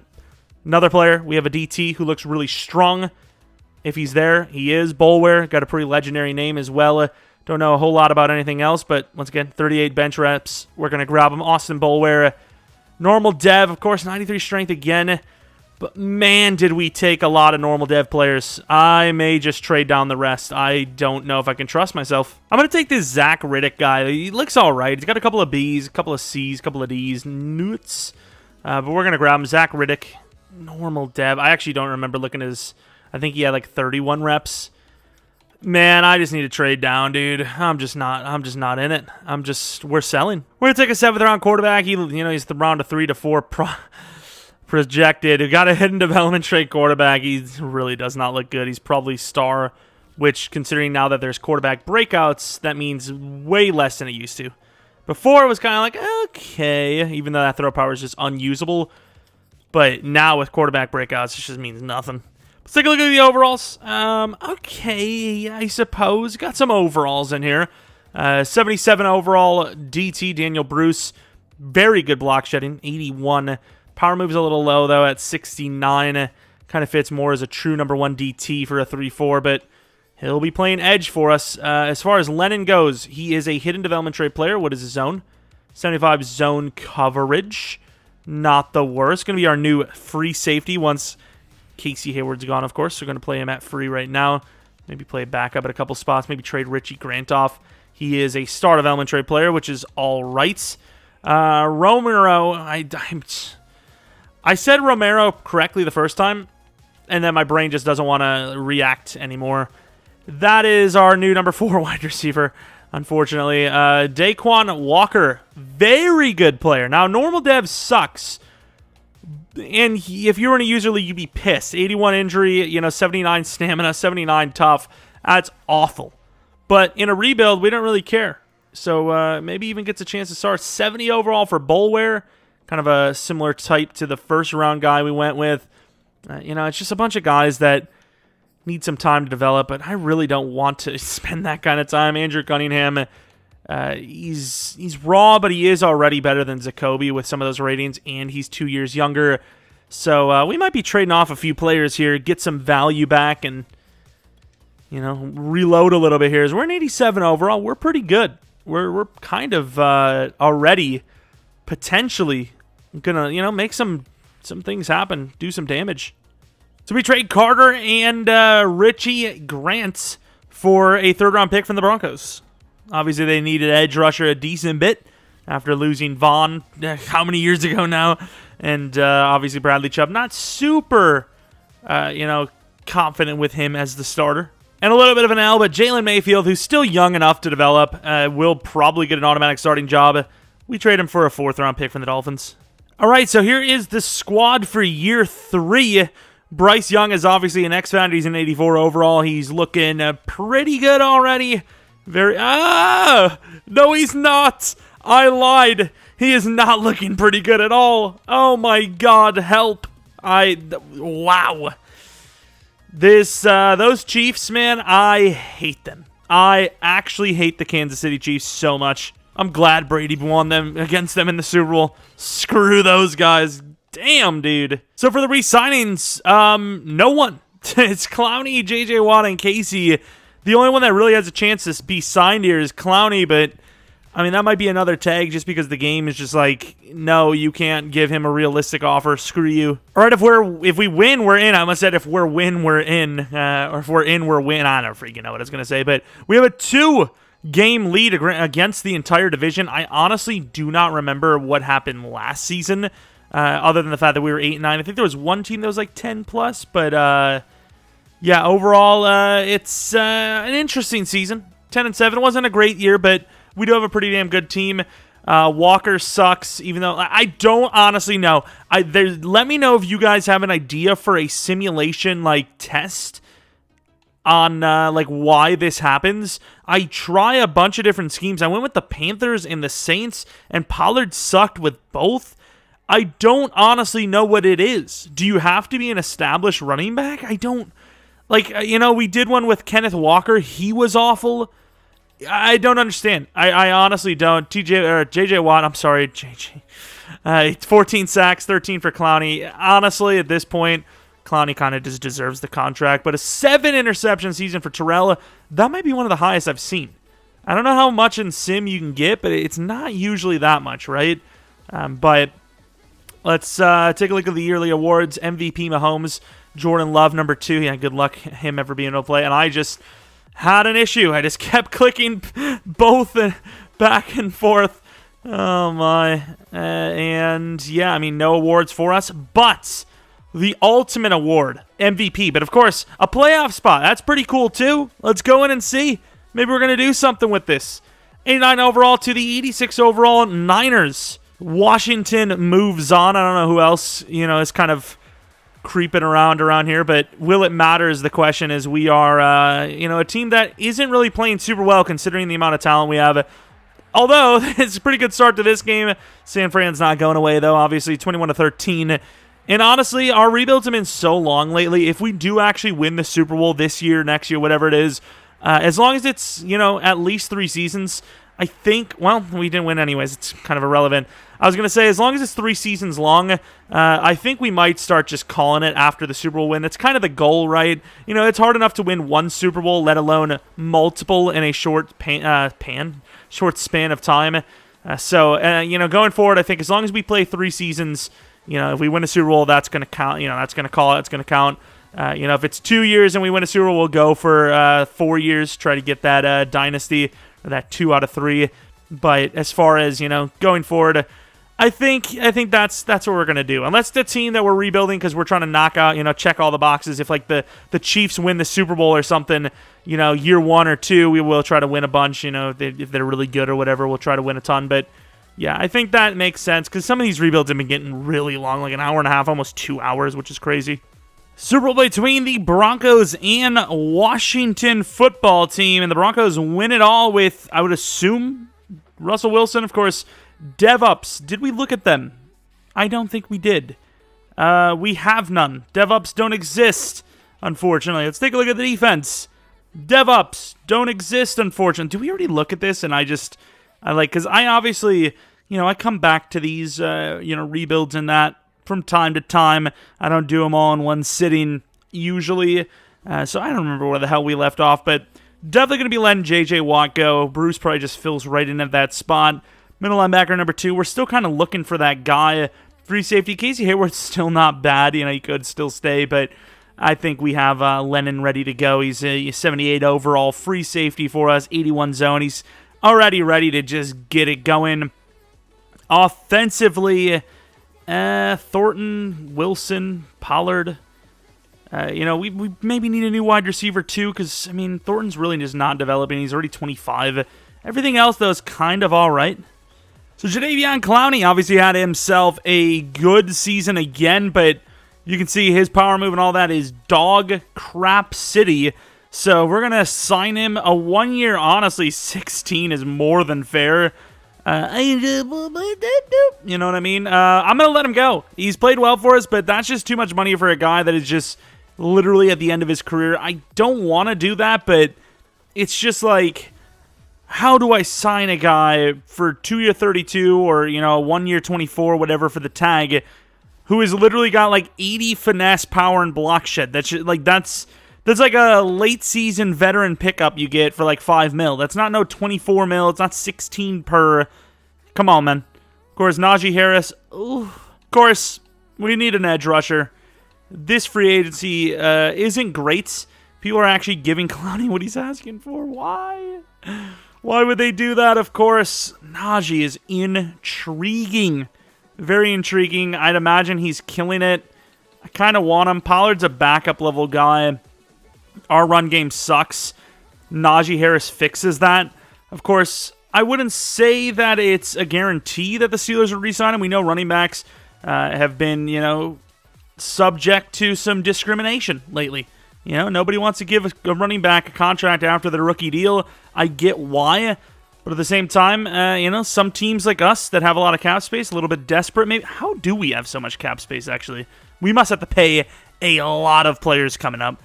Another player, we have a DT who looks really strong. If he's there, he is. Boulware, got a pretty legendary name as well. Don't know a whole lot about anything else, but once again, 38 bench reps. We're going to grab him. Austin Boulware. Normal dev, of course, 93 strength again. But man, did we take a lot of normal dev players. I may just trade down the rest. I don't know if I can trust myself. I'm going to take this Zach Riddick guy. He looks all right. He's got a couple of Bs, a couple of Cs, a couple of Ds. Nuts. But we're going to grab him. Zach Riddick. Normal dev. I actually don't remember looking at his... I think he had like 31 reps. Man, I just need to trade down, dude. I'm just not in it. We're selling. We're going to take a 7th round quarterback. He's the round of 3 to 4 projected. We got a hidden development trait quarterback. He really does not look good. He's probably star, which considering now that there's quarterback breakouts, that means way less than it used to. Before it was kind of like, okay, even though that throw power is just unusable. But now with quarterback breakouts, it just means nothing. Let's take a look at the overalls. Okay, I suppose. Got some overalls in here. 77 overall DT, Daniel Bruce. Very good block shedding, 81. Power move's a little low, though, at 69. Kind of fits more as a true number 1 DT for a 3-4, but he'll be playing edge for us. As far as Lennon goes, he is a hidden development trait player. What is his zone? 75 zone coverage. Not the worst. Going to be our new free safety once Casey Hayward's gone, of course. We're going to play him at free right now. Maybe play backup at a couple spots. Maybe trade Richie Grant off. He is a star development trait player, which is all right. Romero, I said Romero correctly the first time, and then my brain just doesn't want to react anymore. That is our new number 4 wide receiver, unfortunately. Taekwon Walker, very good player. Now, normal dev sucks, and if you were in a user league, you'd be pissed. 81 injury, 79 stamina, 79 tough. That's awful. But in a rebuild, we don't really care. So maybe even gets a chance to start. 70 overall for Bulware, kind of a similar type to the first round guy we went with. It's just a bunch of guys that need some time to develop, but I really don't want to spend that kind of time. Andrew Cunningham, he's raw, but he is already better than Zacoby with some of those ratings, and he's 2 years younger. So we might be trading off a few players here, get some value back, and reload a little bit here. As we're an 87 overall, we're pretty good. We're kind of already potentially gonna make some things happen, do some damage. So we trade Carter and Richie Grant for a third-round pick from the Broncos. Obviously, they needed edge rusher a decent bit after losing Vaughn how many years ago now, and obviously Bradley Chubb. Not super, confident with him as the starter. And a little bit of an L, but Jalen Mayfield, who's still young enough to develop, will probably get an automatic starting job. We trade him for a 4th-round pick from the Dolphins. All right, so here is the squad for year 3. Bryce Young is obviously an X-Factor. He's an 84 overall. He's looking pretty good already. No, he's not. I lied. He is not looking pretty good at all. Oh, my God, help. Wow. Those Chiefs, man, I hate them. I actually hate the Kansas City Chiefs so much. I'm glad Brady won against them in the Super Bowl. Screw those guys. Damn, dude. So for the re-signings, no one. It's Clowney, J.J. Watt, and Casey. The only one that really has a chance to be signed here is Clowney, but that might be another tag just because the game is just like, no, you can't give him a realistic offer. Screw you. All right, if we win, we're in. I almost said if we're win, we're in. Or if we're in, we're win. I don't freaking know what I was going to say, but we have a 2-game lead against the entire division. I honestly do not remember what happened last season, other than the fact that we were 8-9. I think there was one team that was like 10+, but yeah, overall, it's an interesting season. 10-7 wasn't a great year, but we do have a pretty damn good team. Walker sucks, even though I don't honestly know. Let me know if you guys have an idea for a simulation test on why this happens. I try a bunch of different schemes. I went with the Panthers and the Saints, and Pollard sucked with both. I don't honestly know what it is. Do you have to be an established running back? I don't. We did one with Kenneth Walker. He was awful. I don't understand. I honestly don't. J.J. Watt, I'm sorry, J.J. 14 sacks, 13 for Clowney. Honestly, at this point, Clowney kind of just deserves the contract. But a 7-interception season for Terrell, that might be one of the highest I've seen. I don't know how much in sim you can get, but it's not usually that much, right? But let's take a look at the yearly awards. MVP Mahomes, Jordan Love, number 2. Yeah, good luck him ever being able to play. And I just had an issue. I just kept clicking both back and forth. Oh, my. And, yeah, no awards for us. But the ultimate award, MVP. But, of course, a playoff spot. That's pretty cool, too. Let's go in and see. Maybe we're going to do something with this. 89 overall to the 86 overall Niners. Washington moves on. I don't know who else, is kind of creeping around here, but will it matter is the question, as we are, a team that isn't really playing super well considering the amount of talent we have. Although, it's a pretty good start to this game. San Fran's not going away, though, obviously, 21-13. And honestly, our rebuilds have been so long lately. If we do actually win the Super Bowl this year, next year, whatever it is, as long as it's, at least 3 seasons, I think, well, we didn't win anyways. It's kind of irrelevant. I was going to say, as long as it's 3 seasons long, I think we might start just calling it after the Super Bowl win. That's kind of the goal, right? It's hard enough to win 1 Super Bowl, let alone multiple in a short span of time. So, going forward, I think as long as we play 3 seasons, if we win a Super Bowl, that's going to count. That's going to call it. It's going to count. If it's 2 years and we win a Super Bowl, we'll go for 4 years, try to get that dynasty, or that 2 out of 3. But as far as, going forward, I think that's what we're gonna do. Unless the team that we're rebuilding because we're trying to knock out, check all the boxes. If like the Chiefs win the Super Bowl or something, year 1 or 2, we will try to win a bunch. If they're really good or whatever, we'll try to win a ton. But yeah, I think that makes sense because some of these rebuilds have been getting really long, like an hour and a half, almost 2 hours, which is crazy. Super Bowl between the Broncos and Washington football team, and the Broncos win it all with, I would assume, Russell Wilson, of course. DevOps, did we look at them? I don't think we did. We have none. DevOps don't exist, unfortunately. Let's take a look at the defense. DevOps don't exist, unfortunately. Did we already look at this? And because I obviously, I come back to these, rebuilds and that from time to time. I don't do them all in one sitting, usually. So I don't remember where the hell we left off, but definitely going to be letting J.J. Watt go. Bruce probably just fills right in at that spot. Middle linebacker number 2, we're still kind of looking for that guy. Free safety, Casey Hayward's still not bad. He could still stay, but I think we have Lennon ready to go. He's a 78 overall free safety for us, 81 zone. He's already ready to just get it going. Offensively, Thornton, Wilson, Pollard. We maybe need a new wide receiver too, because, Thornton's really just not developing. He's already 25. Everything else, though, is kind of all right. So Jadeveon Clowney obviously had himself a good season again, but you can see his power move and all that is dog crap city. So we're going to sign him a 1 year. Honestly, 16 is more than fair. You know what I mean? I'm going to let him go. He's played well for us, but that's just too much money for a guy that is just literally at the end of his career. I don't want to do that, but it's just like, how do I sign a guy for 2 year 32 or, 1 year 24, whatever for the tag, who has literally got like 80 finesse, power, and block shed? That's like a late season veteran pickup you get for like $5 million. That's not no $24 million. It's not 16 per. Come on, man. Of course, Najee Harris. Ooh. Of course, we need an edge rusher. This free agency isn't great. People are actually giving Clowney what he's asking for. Why? Why would they do that? Of course, Najee is intriguing. Very intriguing. I'd imagine he's killing it. I kind of want him. Pollard's a backup level guy. Our run game sucks. Najee Harris fixes that. Of course, I wouldn't say that it's a guarantee that the Steelers would re-sign him. We know running backs have been, subject to some discrimination lately. Nobody wants to give a running back a contract after their rookie deal. I get why. But at the same time, some teams like us that have a lot of cap space, a little bit desperate. Maybe. How do we have so much cap space, actually? We must have to pay a lot of players coming up.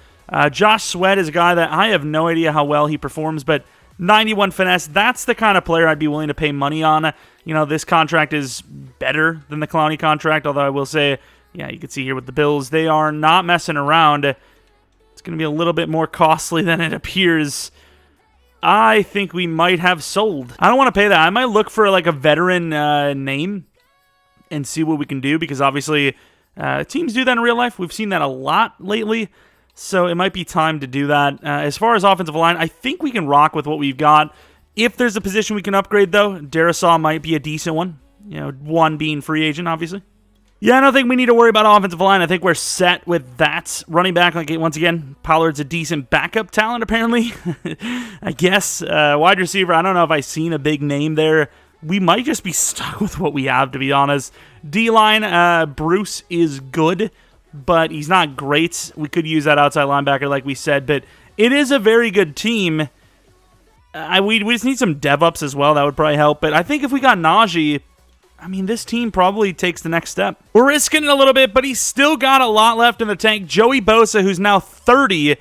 Josh Sweat is a guy that I have no idea how well he performs, but 91 finesse, that's the kind of player I'd be willing to pay money on. This contract is better than the Clowney contract, although I will say, you can see here with the Bills, they are not messing around. It's going to be a little bit more costly than it appears. I think we might have sold. I don't want to pay that. I might look for like a veteran name and see what we can do, because obviously teams do that in real life. We've seen that a lot lately. So it might be time to do that. As far as offensive line, I think we can rock with what we've got. If there's a position we can upgrade, though, Darisaw might be a decent one. One being free agent, obviously. Yeah, I don't think we need to worry about offensive line. I think we're set with that. Running back, once again, Pollard's a decent backup talent, apparently. I guess. Wide receiver, I don't know if I've seen a big name there. We might just be stuck with what we have, to be honest. D-line, Bruce is good, but he's not great. We could use that outside linebacker, like we said, but it is a very good team. We just need some DevOps as well. That would probably help, but I think if we got Najee, this team probably takes the next step. We're risking it a little bit, but he's still got a lot left in the tank. Joey Bosa, who's now 30,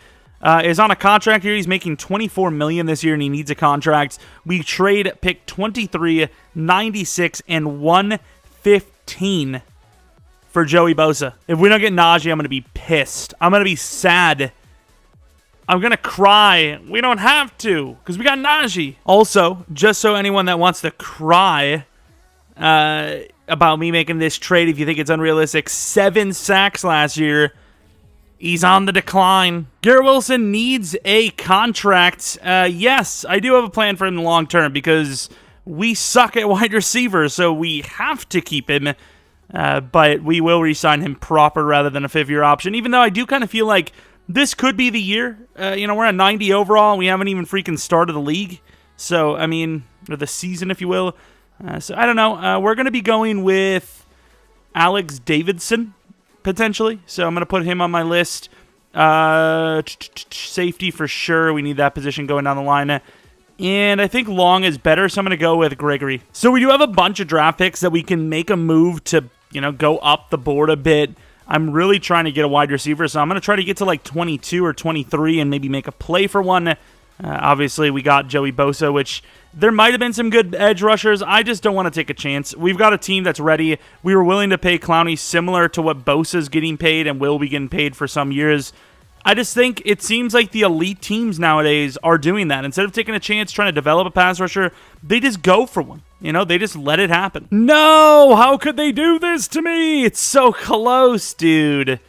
is on a contract here. He's making $24 million this year, and he needs a contract. We trade pick 23, 96, and 115 for Joey Bosa. If we don't get Najee, I'm going to be pissed. I'm going to be sad. I'm going to cry. We don't have to, because we got Najee. Also, just so anyone that wants to cry about me making this trade, if you think it's unrealistic, 7 sacks last year. He's on the decline. Garrett Wilson needs a contract. Yes, I do have a plan for him in the long term, because we suck at wide receiver, so we have to keep him. But we will re-sign him proper rather than a 5-year option, even though I do kind of feel like this could be the year. We're at 90 overall, and we haven't even freaking started the league. So, I mean, or the season, if you will. So, I don't know. We're going to be going with Alex Davidson, potentially. So, I'm going to put him on my list. Safety for sure. We need that position going down the line. And I think long is better, so I'm going to go with Gregory. So we do have a bunch of draft picks that we can make a move to, go up the board a bit. I'm really trying to get a wide receiver, so I'm going to try to get to like 22 or 23 and maybe make a play for one. Obviously, we got Joey Bosa, which there might have been some good edge rushers. I just don't want to take a chance. We've got a team that's ready. We were willing to pay Clowney similar to what Bosa's getting paid and will be getting paid for some years. I just think it seems like the elite teams nowadays are doing that. Instead of taking a chance trying to develop a pass rusher, they just go for one. They just let it happen. No! How could they do this to me? It's so close, dude.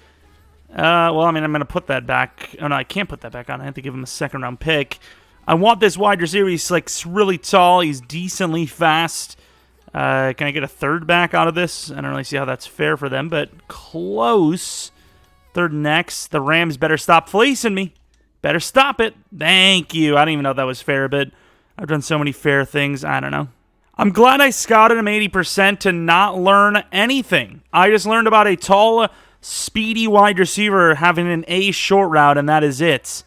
I'm going to put that back. Oh, no, I can't put that back on. I have to give him a second-round pick. I want this wide receiver. He's, really tall. He's decently fast. Can I get a third back out of this? I don't really see how that's fair for them, but close. Third next. The Rams better stop fleecing me. Better stop it. Thank you. I don't even know if that was fair, but I've done so many fair things. I don't know. I'm glad I scouted him 80% to not learn anything. I just learned about a tall, speedy wide receiver having an A short route, and that is it.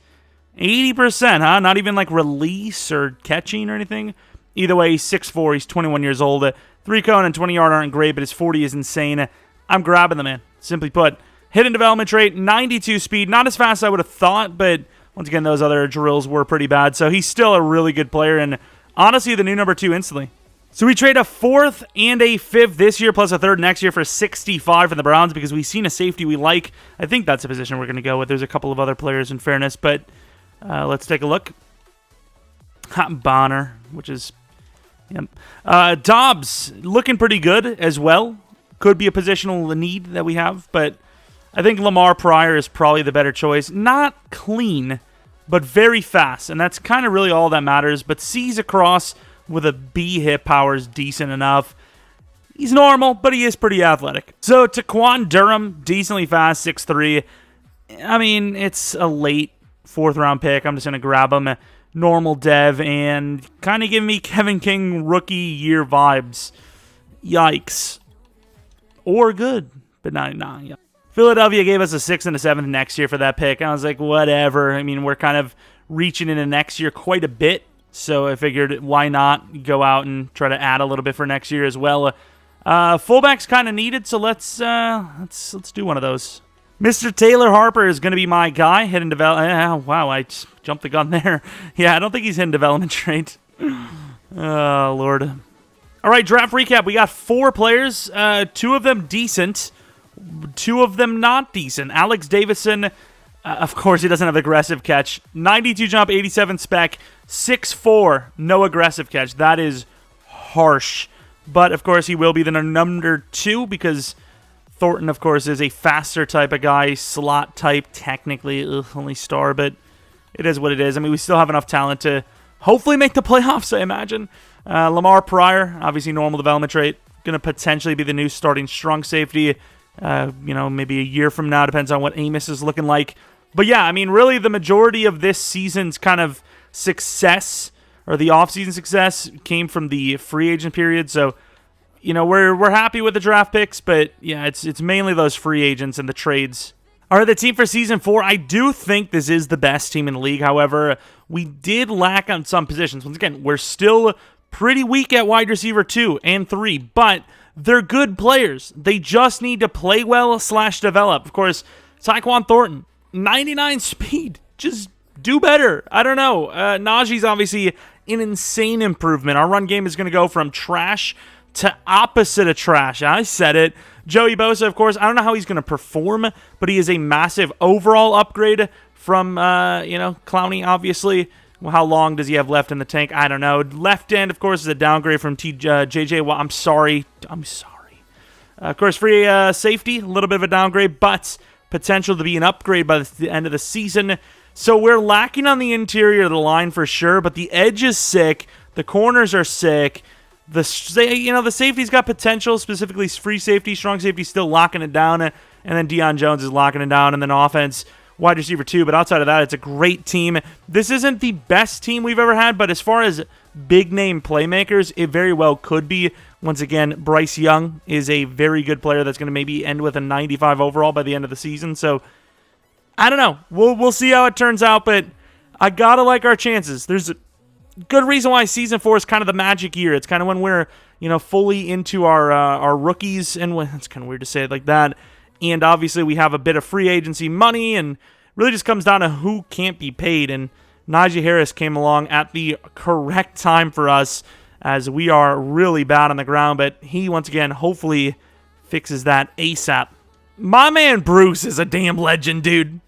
80%, huh? Not even release or catching or anything? Either way, he's 6'4". He's 21 years old. 3-cone and 20-yard aren't great, but his 40 is insane. I'm grabbing the man. Simply put. Hidden development rate, 92 speed. Not as fast as I would have thought, but once again, those other drills were pretty bad. So he's still a really good player, and honestly, the new number 2 instantly. So we trade a 4th and a 5th this year, plus a 3rd next year for 65 from the Browns because we've seen a safety we like. I think that's a position we're going to go with. There's a couple of other players in fairness, but let's take a look. Bonner, which is... Yep. Dobbs, looking pretty good as well. Could be a positional need that we have, but... I think Lamar Pryor is probably the better choice. Not clean, but very fast, and that's kind of really all that matters. But C's across with a B hip power is decent enough. He's normal, but he is pretty athletic. So Taekwon Durham, decently fast, 6'3". I mean, it's a late 4th-round pick. I'm just going to grab him. Normal dev, and kind of give me Kevin King rookie year vibes. Yikes. Or good, but not yeah. Philadelphia gave us a 6th and a 7th next year for that pick. I was like, whatever. I mean, we're kind of reaching into next year quite a bit, so I figured why not go out and try to add a little bit for next year as well. Fullback's kind of needed, so let's do one of those. Mr. Taylor Harper is going to be my guy. Hidden development. Wow, I just jumped the gun there. Yeah, I don't think he's hidden development trait. Oh, Lord. All right, draft recap. We got 4 players. 2 of them decent. 2 of them not decent. Alex Davidson, of course, he doesn't have aggressive catch. 92 jump, 87 spec, 6'4", no aggressive catch. That is harsh. But, of course, he will be the number 2 because Thornton, of course, is a faster type of guy. Slot type, technically. Only star, but it is what it is. I mean, we still have enough talent to hopefully make the playoffs, I imagine. Lamar Pryor, obviously normal development rate. Going to potentially be the new starting strong safety. Maybe a year from now, depends on what Amos is looking like. But yeah, I mean, really the majority of this season's kind of success, or the offseason success, came from the free agent period. So, we're happy with the draft picks, but yeah, it's mainly those free agents and the trades. All right, the team for Season 4, I do think this is the best team in the league. However, we did lack on some positions. Once again, we're still pretty weak at wide receiver 2 and 3, but... they're good players. They just need to play well / develop. Of course, Taekwon Thornton, 99 speed. Just do better. I don't know. Najee's obviously an insane improvement. Our run game is going to go from trash to opposite of trash. I said it. Joey Bosa, of course, I don't know how he's going to perform, but he is a massive overall upgrade from, Clowney, obviously. Well, how long does he have left in the tank? I don't know. Left end, of course, is a downgrade from JJ. Well, I'm sorry. Of course, free safety, a little bit of a downgrade, but potential to be an upgrade by the end of the season. So we're lacking on the interior of the line for sure, but the edge is sick. The corners are sick. The safety's got potential, specifically free safety, strong safety still locking it down, and then Deion Jones is locking it down, and then offense, wide receiver too. But outside of that, it's a great team. This isn't the best team we've ever had, but as far as big-name playmakers, it very well could be. Once again, Bryce Young is a very good player that's going to maybe end with a 95 overall by the end of the season. So, I don't know. We'll see how it turns out, but I got to like our chances. There's a good reason why Season 4 is kind of the magic year. It's kind of when we're, fully into our rookies, and it's kind of weird to say it like that. And obviously, we have a bit of free agency money, and really just comes down to who can't be paid. And Najee Harris came along at the correct time for us, as we are really bad on the ground, but he, once again, hopefully fixes that ASAP. My man Bruce is a damn legend, dude.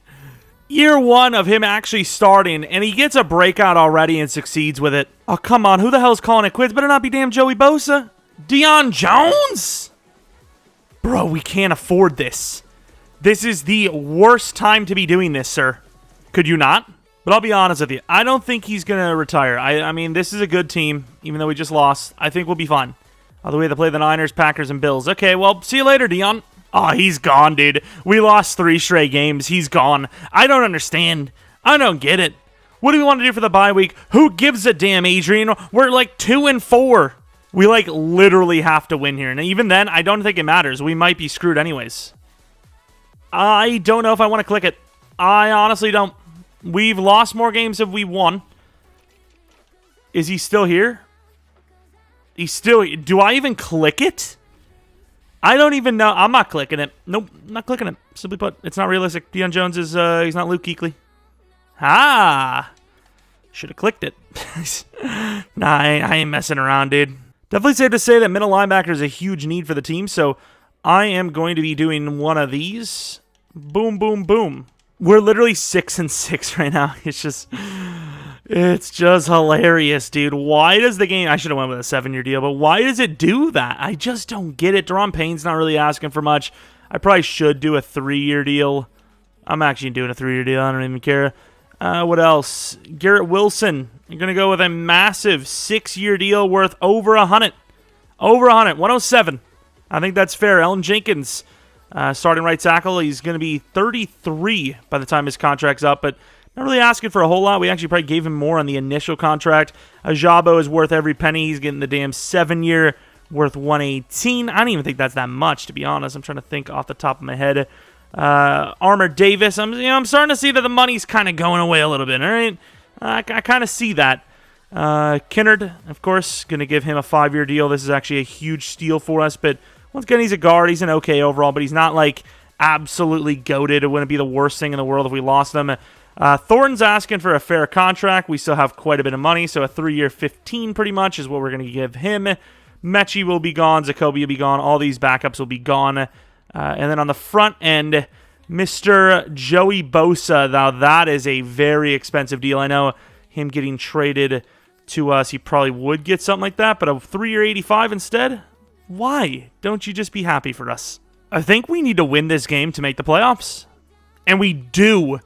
Year 1 of him actually starting, and he gets a breakout already and succeeds with it. Oh, come on. Who the hell's calling it quits? Better not be damn Joey Bosa. Deion Jones? Bro, we can't afford this. This is the worst time to be doing this, sir. Could you not? But I'll be honest with you. I don't think he's going to retire. I mean, this is a good team, even though we just lost. I think we'll be fine. All the way to play the Niners, Packers, and Bills. Okay, well, see you later, Deion. Oh, he's gone, dude. We lost 3 straight games. He's gone. I don't understand. I don't get it. What do we want to do for the bye week? Who gives a damn, Adrian? We're like 2-4. We like literally have to win here. And even then, I don't think it matters. We might be screwed anyways. I don't know if I want to click it. I honestly don't. We've lost more games than we won. Is he still here? He's still... Do I even click it? I don't even know. I'm not clicking it. Nope, not clicking it. Simply put, it's not realistic. Deion Jones is... he's not Luke Kuechly. Ah! Should have clicked it. Nah, I ain't messing around, dude. Definitely safe to say that middle linebacker is a huge need for the team, so I am going to be doing one of these. Boom, boom, boom. We're literally 6-6 right now. It's just hilarious, dude. Why does the game... I should have went with a 7-year deal, but why does it do that? I just don't get it. Deron Payne's not really asking for much. I probably should do a 3-year deal. I'm actually doing a 3-year deal. I don't even care. What else? Garrett Wilson. You're going to go with a massive 6-year deal worth over 100. Over 100. 107. I think that's fair. Ellen Jenkins, starting right tackle. He's going to be 33 by the time his contract's up, but not really asking for a whole lot. We actually probably gave him more on the initial contract. Ajabo is worth every penny. He's getting the damn 7-year worth 118. I don't even think that's that much, to be honest. I'm trying to think off the top of my head. Armour Davis. I'm starting to see that the money's kind of going away a little bit. All right, I kind of see that. Kinnard, of course, going to give him a 5-year deal. This is actually a huge steal for us, but once again, he's a guard. He's an okay overall, but he's not like absolutely goated. It wouldn't be the worst thing in the world if we lost them. Thornton's asking for a fair contract. We still have quite a bit of money, so a 3-year 15 pretty much is what we're going to give him. Mechie will be gone. Zacoby will be gone. All these backups will be gone. And then on the front end, Mr. Joey Bosa. Now, that is a very expensive deal. I know him getting traded to us, he probably would get something like that, but a 3-year 85 instead? Why? Don't you just be happy for us? I think we need to win this game to make the playoffs. And we do.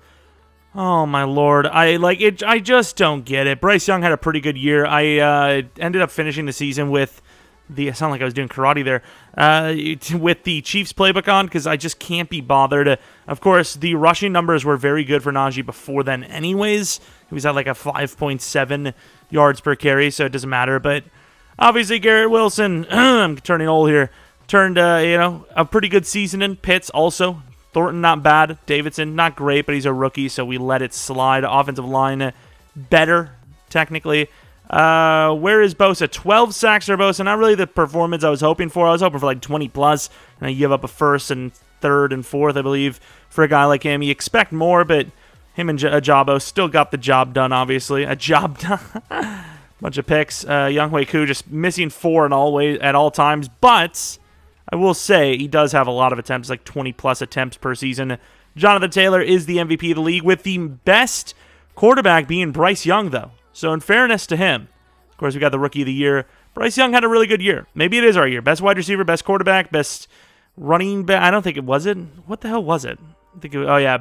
Oh, my Lord. I just don't get it. Bryce Young had a pretty good year. I ended up finishing the season with I sound like I was doing karate there. With the Chiefs playbook on, because I just can't be bothered. Of course, the rushing numbers were very good for Najee before then anyways. He was at like a 5.7 yards per carry, so it doesn't matter. But obviously, Garrett Wilson, I'm turning old here, turned, a pretty good season in. Pitts also. Thornton, not bad. Davidson, not great, but he's a rookie, so we let it slide. Offensive line, better, technically. Where is Bosa? 12 sacks for Bosa. Not really the performance I was hoping for. I was hoping for like 20 plus, and I give up a first and third and fourth, I believe, for a guy like him. You expect more, but him and Ajabo still got the job done, obviously. A job done. Bunch of picks. Younghoe Koo just missing 4 at all times, but I will say he does have a lot of attempts, like 20 plus attempts per season. Jonathan Taylor is the MVP of the league, with the best quarterback being Bryce Young, though. So in fairness to him, of course, we got the Rookie of the Year. Bryce Young had a really good year. Maybe it is our year. Best wide receiver, best quarterback, best running back. I don't think it was it. What the hell was it? I think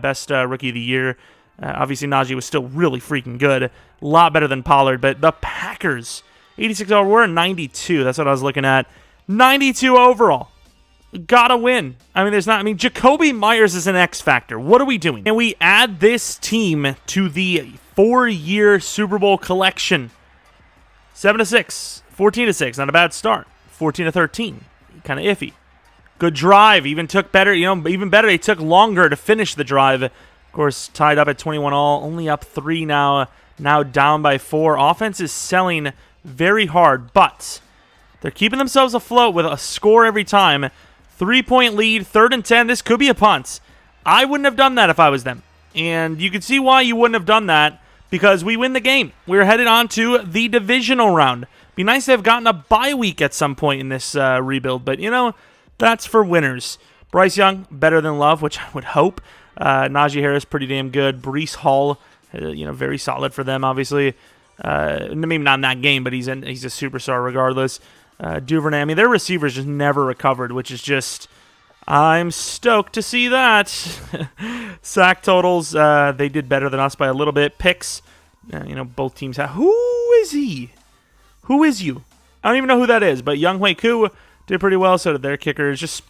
best Rookie of the Year. Obviously, Najee was still really freaking good. A lot better than Pollard. But the Packers 86 overall. We're at 92. That's what I was looking at. 92 overall. Gotta win. I mean, Jacoby Myers is an X factor. What are we doing? And we add this team to the 4-year Super Bowl collection. 7-6, 14-6, not a bad start. 14-13, kind of iffy. Good drive, even took better. Even better, they took longer to finish the drive. Of course, tied up at 21 all, only up 3 now. Now down by 4. Offense is selling very hard, but they're keeping themselves afloat with a score every time. 3-point lead, 3rd and 10. This could be a punt. I wouldn't have done that if I was them. And you can see why you wouldn't have done that, because we win the game. We're headed on to the divisional round. Be nice to have gotten a bye week at some point in this rebuild, but, that's for winners. Bryce Young, better than Love, which I would hope. Najee Harris, pretty damn good. Breece Hall, very solid for them, obviously. Maybe not in that game, but he's a superstar regardless. Duvernay, I mean, their receivers just never recovered, which is just, I'm stoked to see that. Sack totals, they did better than us by a little bit. Picks, both teams have. Who is he? Who is you? I don't even know who that is, but Younghoe Koo did pretty well, so did their kicker. It's just,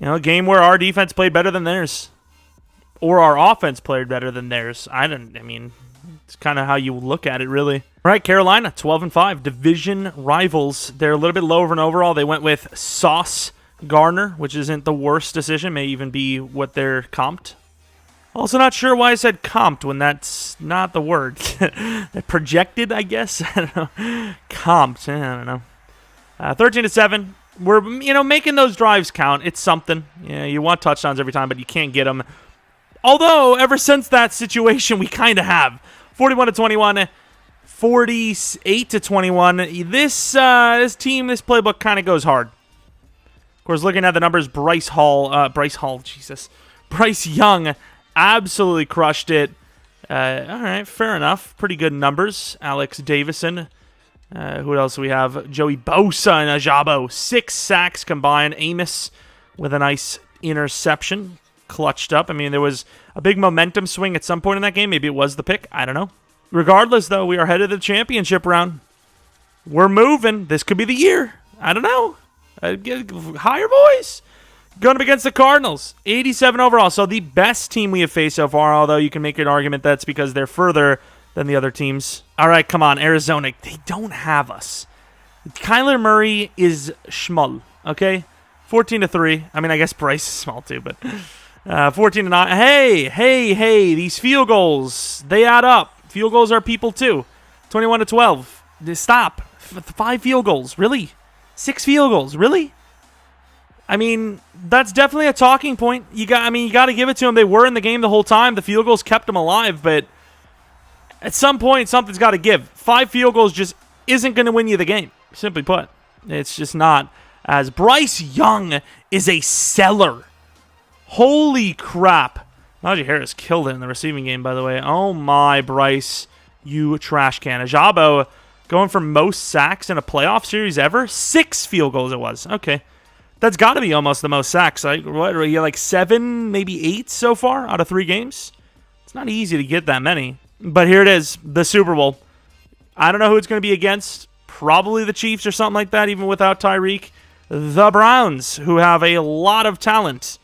a game where our defense played better than theirs. Or our offense played better than theirs. It's kind of how you look at it, really. All right, Carolina, 12-5, division rivals. They're a little bit lower in overall. They went with Sauce Gardner, which isn't the worst decision. May even be what they're comped. Also not sure why I said comped when that's not the word. Projected, I guess? I don't know. Comped, I don't know. 13-7. We're, making those drives count. It's something. You want touchdowns every time, but you can't get them. Although, ever since that situation, we kind of have. 41-21, 48-21. This team, this playbook kind of goes hard. Of course, looking at the numbers, Bryce Young absolutely crushed it. All right, fair enough. Pretty good numbers. Alex Davison. Who else do we have? Joey Bosa and Ajabo. 6 sacks combined. Amos with a nice interception. Clutched up. I mean, there was a big momentum swing at some point in that game. Maybe it was the pick. I don't know. Regardless, though, we are headed to the championship round. We're moving. This could be the year. I don't know. Higher boys. Going up against the Cardinals. 87 overall. So the best team we have faced so far, although you can make an argument that's because they're further than the other teams. All right, come on, Arizona. They don't have us. Kyler Murray is schmull, okay? 14-3. I mean, I guess Bryce is small too, but 14-9. Hey, these field goals, they add up. Field goals are people too. 21-12. Stop. 5 field goals, really? 6 field goals, really? I mean, that's definitely a talking point. You got to give it to them. They were in the game the whole time. The field goals kept them alive, but at some point, something's got to give. 5 field goals just isn't going to win you the game, simply put. It's just not. As Bryce Young is a seller. Holy crap. Najee Harris killed it in the receiving game, by the way. Oh my, Bryce, you trash can. Ajabo going for most sacks in a playoff series ever. 6 field goals it was. Okay. That's got to be almost the most sacks. What are you, like 7, maybe 8 so far out of 3 games? It's not easy to get that many. But here it is, the Super Bowl. I don't know who it's going to be against. Probably the Chiefs or something like that, even without Tyreek. The Browns, who have a lot of talent.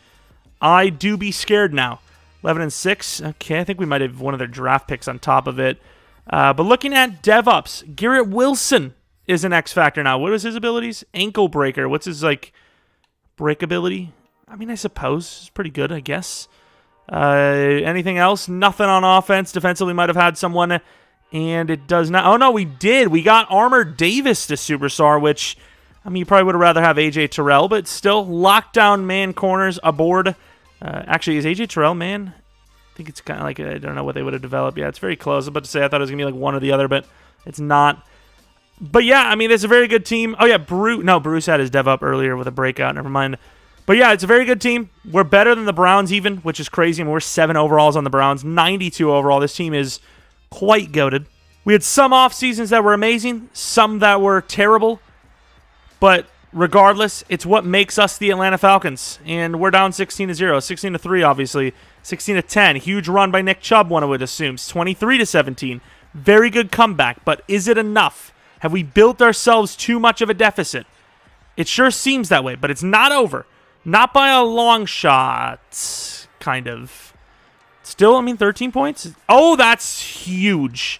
I do be scared now. 11-6. Okay, I think we might have one of their draft picks on top of it. But looking at DevOps, Garrett Wilson is an X factor now. What is his abilities? Ankle breaker. What's his, breakability? I mean, I suppose. It's pretty good, I guess. Anything else? Nothing on offense. Defensively might have had someone, and it does not. Oh, no, we did. We got Armour Davis to Superstar, which, you probably would have rather have A.J. Terrell, but still, lockdown man corners aboard. Actually, is A.J. Terrell man? I think it's kind of I don't know what they would have developed. Yeah, it's very close. I was about to say I thought it was going to be one or the other, but it's not. But yeah, it's a very good team. Oh yeah, Bruce had his dev up earlier with a breakout. Never mind. But yeah, it's a very good team. We're better than the Browns even, which is crazy. We're 7 overalls on the Browns, 92 overall. This team is quite goated. We had some off seasons that were amazing, some that were terrible. But regardless, it's what makes us the Atlanta Falcons. And we're down 16-0, 16-3 obviously, 16-10. Huge run by Nick Chubb, one would assume. 23-17. Very good comeback, but is it enough? Have we built ourselves too much of a deficit? It sure seems that way, but it's not over. Not by a long shot, kind of. Still, I mean, 13 points? Oh, that's huge.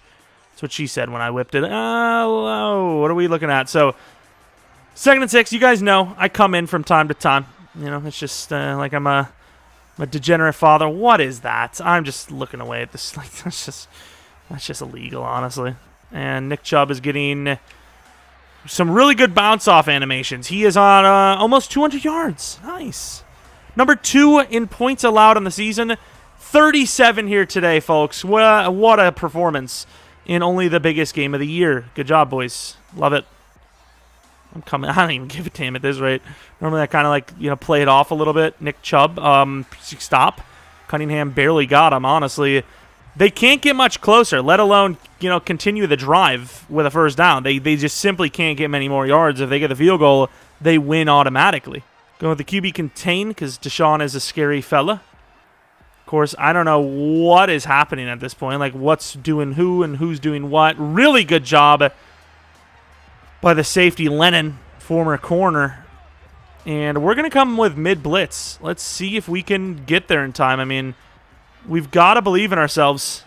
That's what she said when I whipped it. What are we looking at? So, 2nd and 6. You guys know I come in from time to time. You know, it's just like I'm a degenerate father. What is that? I'm just looking away at this. Like, that's just illegal, honestly. And Nick Chubb is getting some really good bounce-off animations. He is on almost 200 yards. Nice. Number 2 in points allowed on the season. 37 here today, folks. What a performance in only the biggest game of the year. Good job, boys. Love it. I'm coming. I don't even give a damn at this rate. Normally I kind of like, you know, play it off a little bit. Nick Chubb, stop. Cunningham barely got him, honestly. They can't get much closer, let alone, you know, continue the drive with a first down. They just simply can't get many more yards. If they get the field goal, they win automatically. Going with the QB contain because Deshaun is a scary fella. Of course, I don't know what is happening at this point. Like, what's doing who and who's doing what. Really good job by the safety, Lennon, former corner. And we're going to come with mid-blitz. Let's see if we can get there in time. I mean, we've got to believe in ourselves.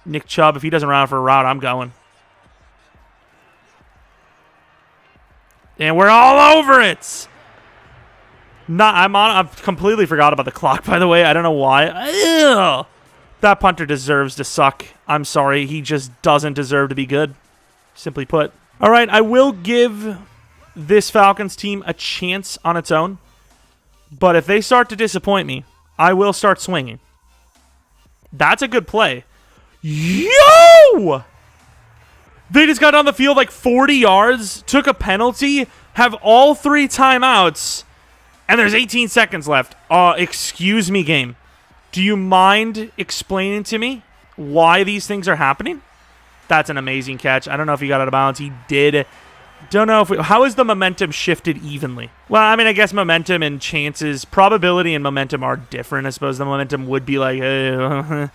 Nick Chubb, if he doesn't run out for a route, I'm going. And we're all over it. I've completely forgot about the clock, by the way. I don't know why. Ew. That punter deserves to suck. I'm sorry. He just doesn't deserve to be good. Simply put. All right, I will give this Falcons team a chance on its own. But if they start to disappoint me, I will start swinging. That's a good play. Yo! They just got on the field like 40 yards, took a penalty, have all 3 timeouts, and there's 18 seconds left. Excuse me, game. Do you mind explaining to me why these things are happening? That's an amazing catch. I don't know if he got out of bounds. He did. Don't know if how is the momentum shifted evenly? Well, I mean, I guess momentum and chances, probability and momentum are different. I suppose the momentum would be like, they're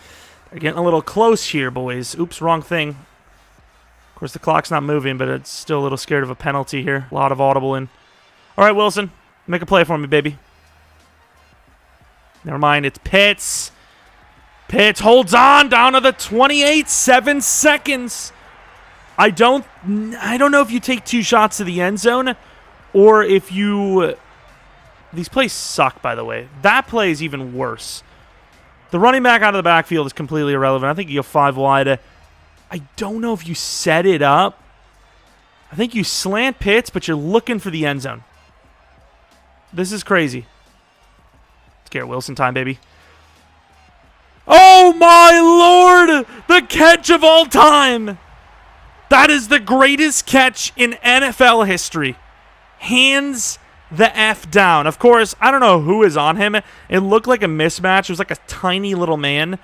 getting a little close here, boys. Oops, wrong thing. Of course, the clock's not moving, but it's still a little scared of a penalty here. A lot of audible in. All right, Wilson, make a play for me, baby. Never mind, it's Pitts. Pitts holds on down to the 28, 7 seconds. I don't know if you take 2 shots to the end zone or if you... These plays suck, by the way. That play is even worse. The running back out of the backfield is completely irrelevant. I think you go 5 wide. I don't know if you set it up. I think you slant Pitts, but you're looking for the end zone. This is crazy. It's Garrett Wilson time, baby. Oh, my Lord! The catch of all time! That is the greatest catch in NFL history. Hands the F down. Of course, I don't know who is on him. It looked like a mismatch. It was like a tiny little man.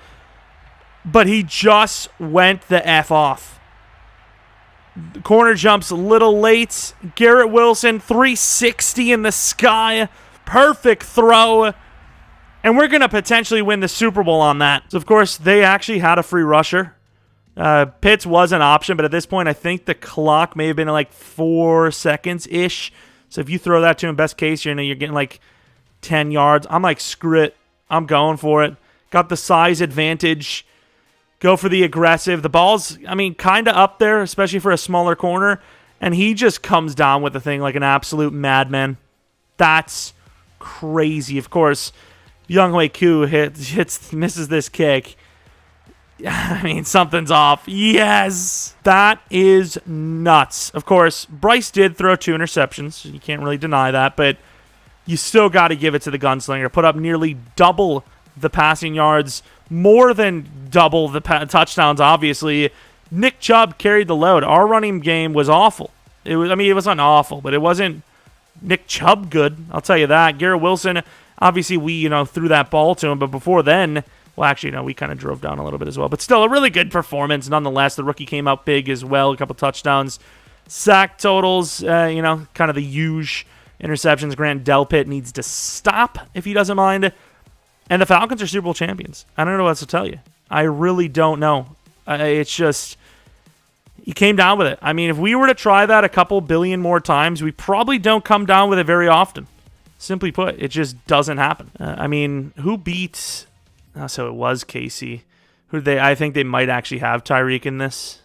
But he just went the F off. The corner jumps a little late. Garrett Wilson, 360 in the sky. Perfect throw. And we're going to potentially win the Super Bowl on that. So, of course, they actually had a free rusher. Pitts was an option, but at this point, I think the clock may have been like 4 seconds-ish. So if you throw that to him, best case, you're getting like 10 yards. I'm like, screw it. I'm going for it. Got the size advantage. Go for the aggressive. The ball's, I mean, kind of up there, especially for a smaller corner. And he just comes down with the thing like an absolute madman. That's crazy. Of course, Younghoe Koo misses this kick. I mean, something's off. Yes! That is nuts. Of course, Bryce did throw 2 interceptions. You can't really deny that, but you still got to give it to the gunslinger. Put up nearly double the passing yards, more than double the touchdowns, obviously. Nick Chubb carried the load. Our running game was awful. It wasn't awful, but it wasn't Nick Chubb good. I'll tell you that. Garrett Wilson, obviously we, threw that ball to him, but before then... Well, actually, no, we kind of drove down a little bit as well. But still, a really good performance nonetheless. The rookie came out big as well. A couple touchdowns. Sack totals, kind of the huge interceptions. Grant Delpit needs to stop if he doesn't mind. And the Falcons are Super Bowl champions. I don't know what else to tell you. I really don't know. It's just... he came down with it. I mean, if we were to try that a couple billion more times, we probably don't come down with it very often. Simply put, it just doesn't happen. I mean, who beats... Oh, so it was Casey. Who they? I think they might actually have Tyreek in this.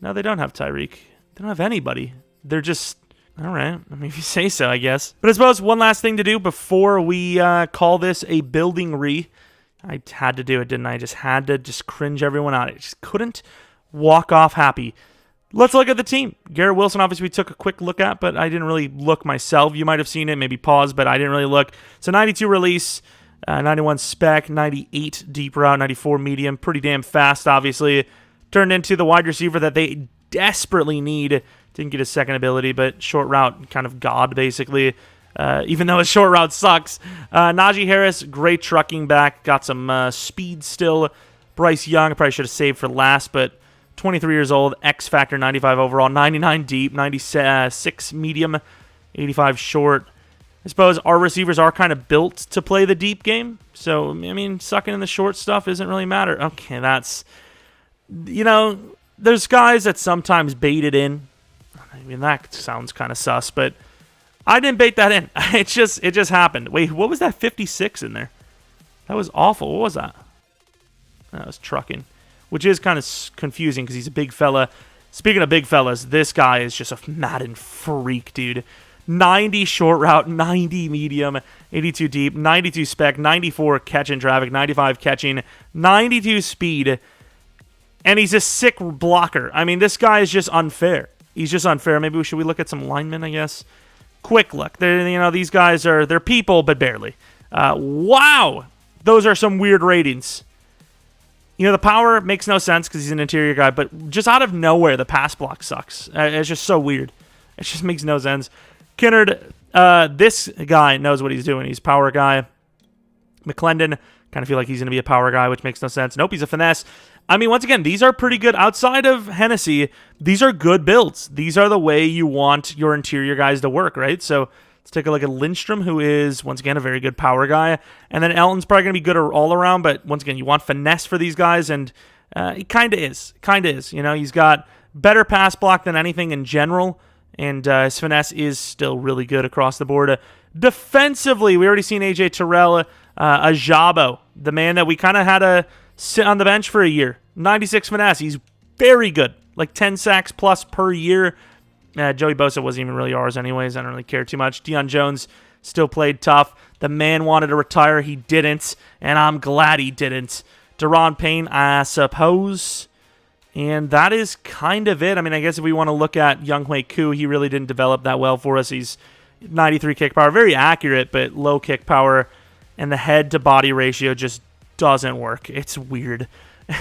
No, they don't have Tyreek. They don't have anybody. They're just... All right. I mean, if you say so, I guess. But I suppose one last thing to do before we call this a building re. I had to do it, didn't I? I just had to cringe everyone out. I just couldn't walk off happy. Let's look at the team. Garrett Wilson, obviously, we took a quick look at, but I didn't really look myself. You might have seen it, maybe pause, but I didn't really look. So 92 release, 91 spec, 98 deep route, 94 medium. Pretty damn fast, obviously. Turned into the wide receiver that they desperately need. Didn't get a second ability, but short route, kind of god, basically. Even though his short route sucks. Najee Harris, great trucking back. Got some speed still. Bryce Young, I probably should have saved for last, but 23 years old, X Factor 95 overall, 99 deep, 96 medium, 85 short. I suppose our receivers are kind of built to play the deep game. So, I mean, sucking in the short stuff doesn't really matter. Okay, that's... You know, there's guys that sometimes bait it in. I mean, that sounds kind of sus, but I didn't bait that in. It just happened. Wait, what was that 56 in there? That was awful. What was that? That was trucking, which is kind of confusing because he's a big fella. Speaking of big fellas, this guy is just a Madden freak, dude. 90 short route, 90 medium, 82 deep, 92 spec, 94 catch in traffic, 95 catching, 92 speed, and he's a sick blocker. I mean, this guy is just unfair. He's just unfair. Maybe should we look at some linemen, I guess? Quick look. These guys they're people, but barely. Wow! Those are some weird ratings. You know, the power makes no sense because he's an interior guy, but just out of nowhere, the pass block sucks. It's just so weird. It just makes no sense. Kinnard, this guy knows what he's doing. He's a power guy. McClendon, kind of feel like he's going to be a power guy, which makes no sense. Nope, he's a finesse. I mean, once again, these are pretty good. Outside of Hennessy, these are good builds. These are the way you want your interior guys to work, right? So let's take a look at Lindstrom, who is, once again, a very good power guy. And then Elton's probably going to be good all around, but once again, you want finesse for these guys, and he kind of is. Kind of is. You know, he's got better pass block than anything in general, and his finesse is still really good across the board. Defensively, we already seen A.J. Terrell, Ajabo, the man that we kind of had to sit on the bench for a year. 96 finesse. He's very good. Like 10 sacks plus per year. Joey Bosa wasn't even really ours anyways. I don't really care too much. Deion Jones still played tough. The man wanted to retire. He didn't. And I'm glad he didn't. Deron Payne, I suppose. And that is kind of it. I mean, I guess if we want to look at Younghoe Koo, he really didn't develop that well for us. He's 93 kick power. Very accurate, but low kick power. And the head-to-body ratio just doesn't work. It's weird.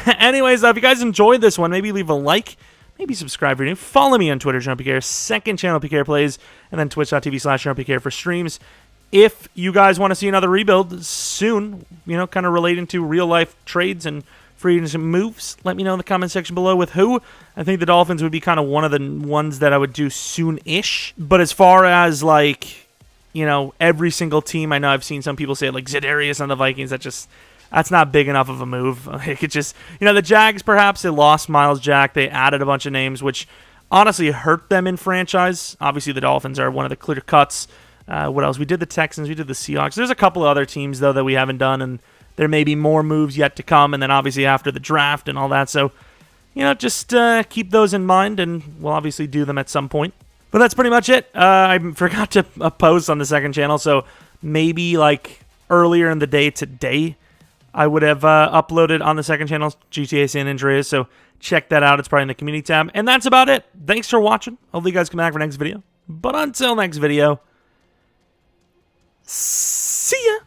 Anyways, if you guys enjoyed this one, maybe leave a like. Maybe subscribe if you're new. Follow me on Twitter, Jeromepkr. Second channel, PKR Plays. And then twitch.tv/Jeromepkr for streams. If you guys want to see another rebuild soon, you know, kind of relating to real-life trades and free agents and moves, let me know in the comment section below with who. I think the Dolphins would be kind of one of the ones that I would do soon-ish. But as far as, like, you know, every single team, I know I've seen some people say, like, Za'Darius on the Vikings, that's not big enough of a move. It could just, you know, the Jags, perhaps, they lost Miles Jack. They added a bunch of names, which honestly hurt them in franchise. Obviously, the Dolphins are one of the clear cuts. What else? We did the Texans. We did the Seahawks. There's a couple of other teams, though, that we haven't done, and there may be more moves yet to come, and then obviously after the draft and all that. So, you know, just keep those in mind, and we'll obviously do them at some point. But that's pretty much it. I forgot to post on the second channel, so maybe, like, earlier in the day today, I would have uploaded on the second channel GTA San Andreas, so check that out. It's probably in the community tab. And that's about it. Thanks for watching. Hopefully you guys come back for next video. But until next video, see ya!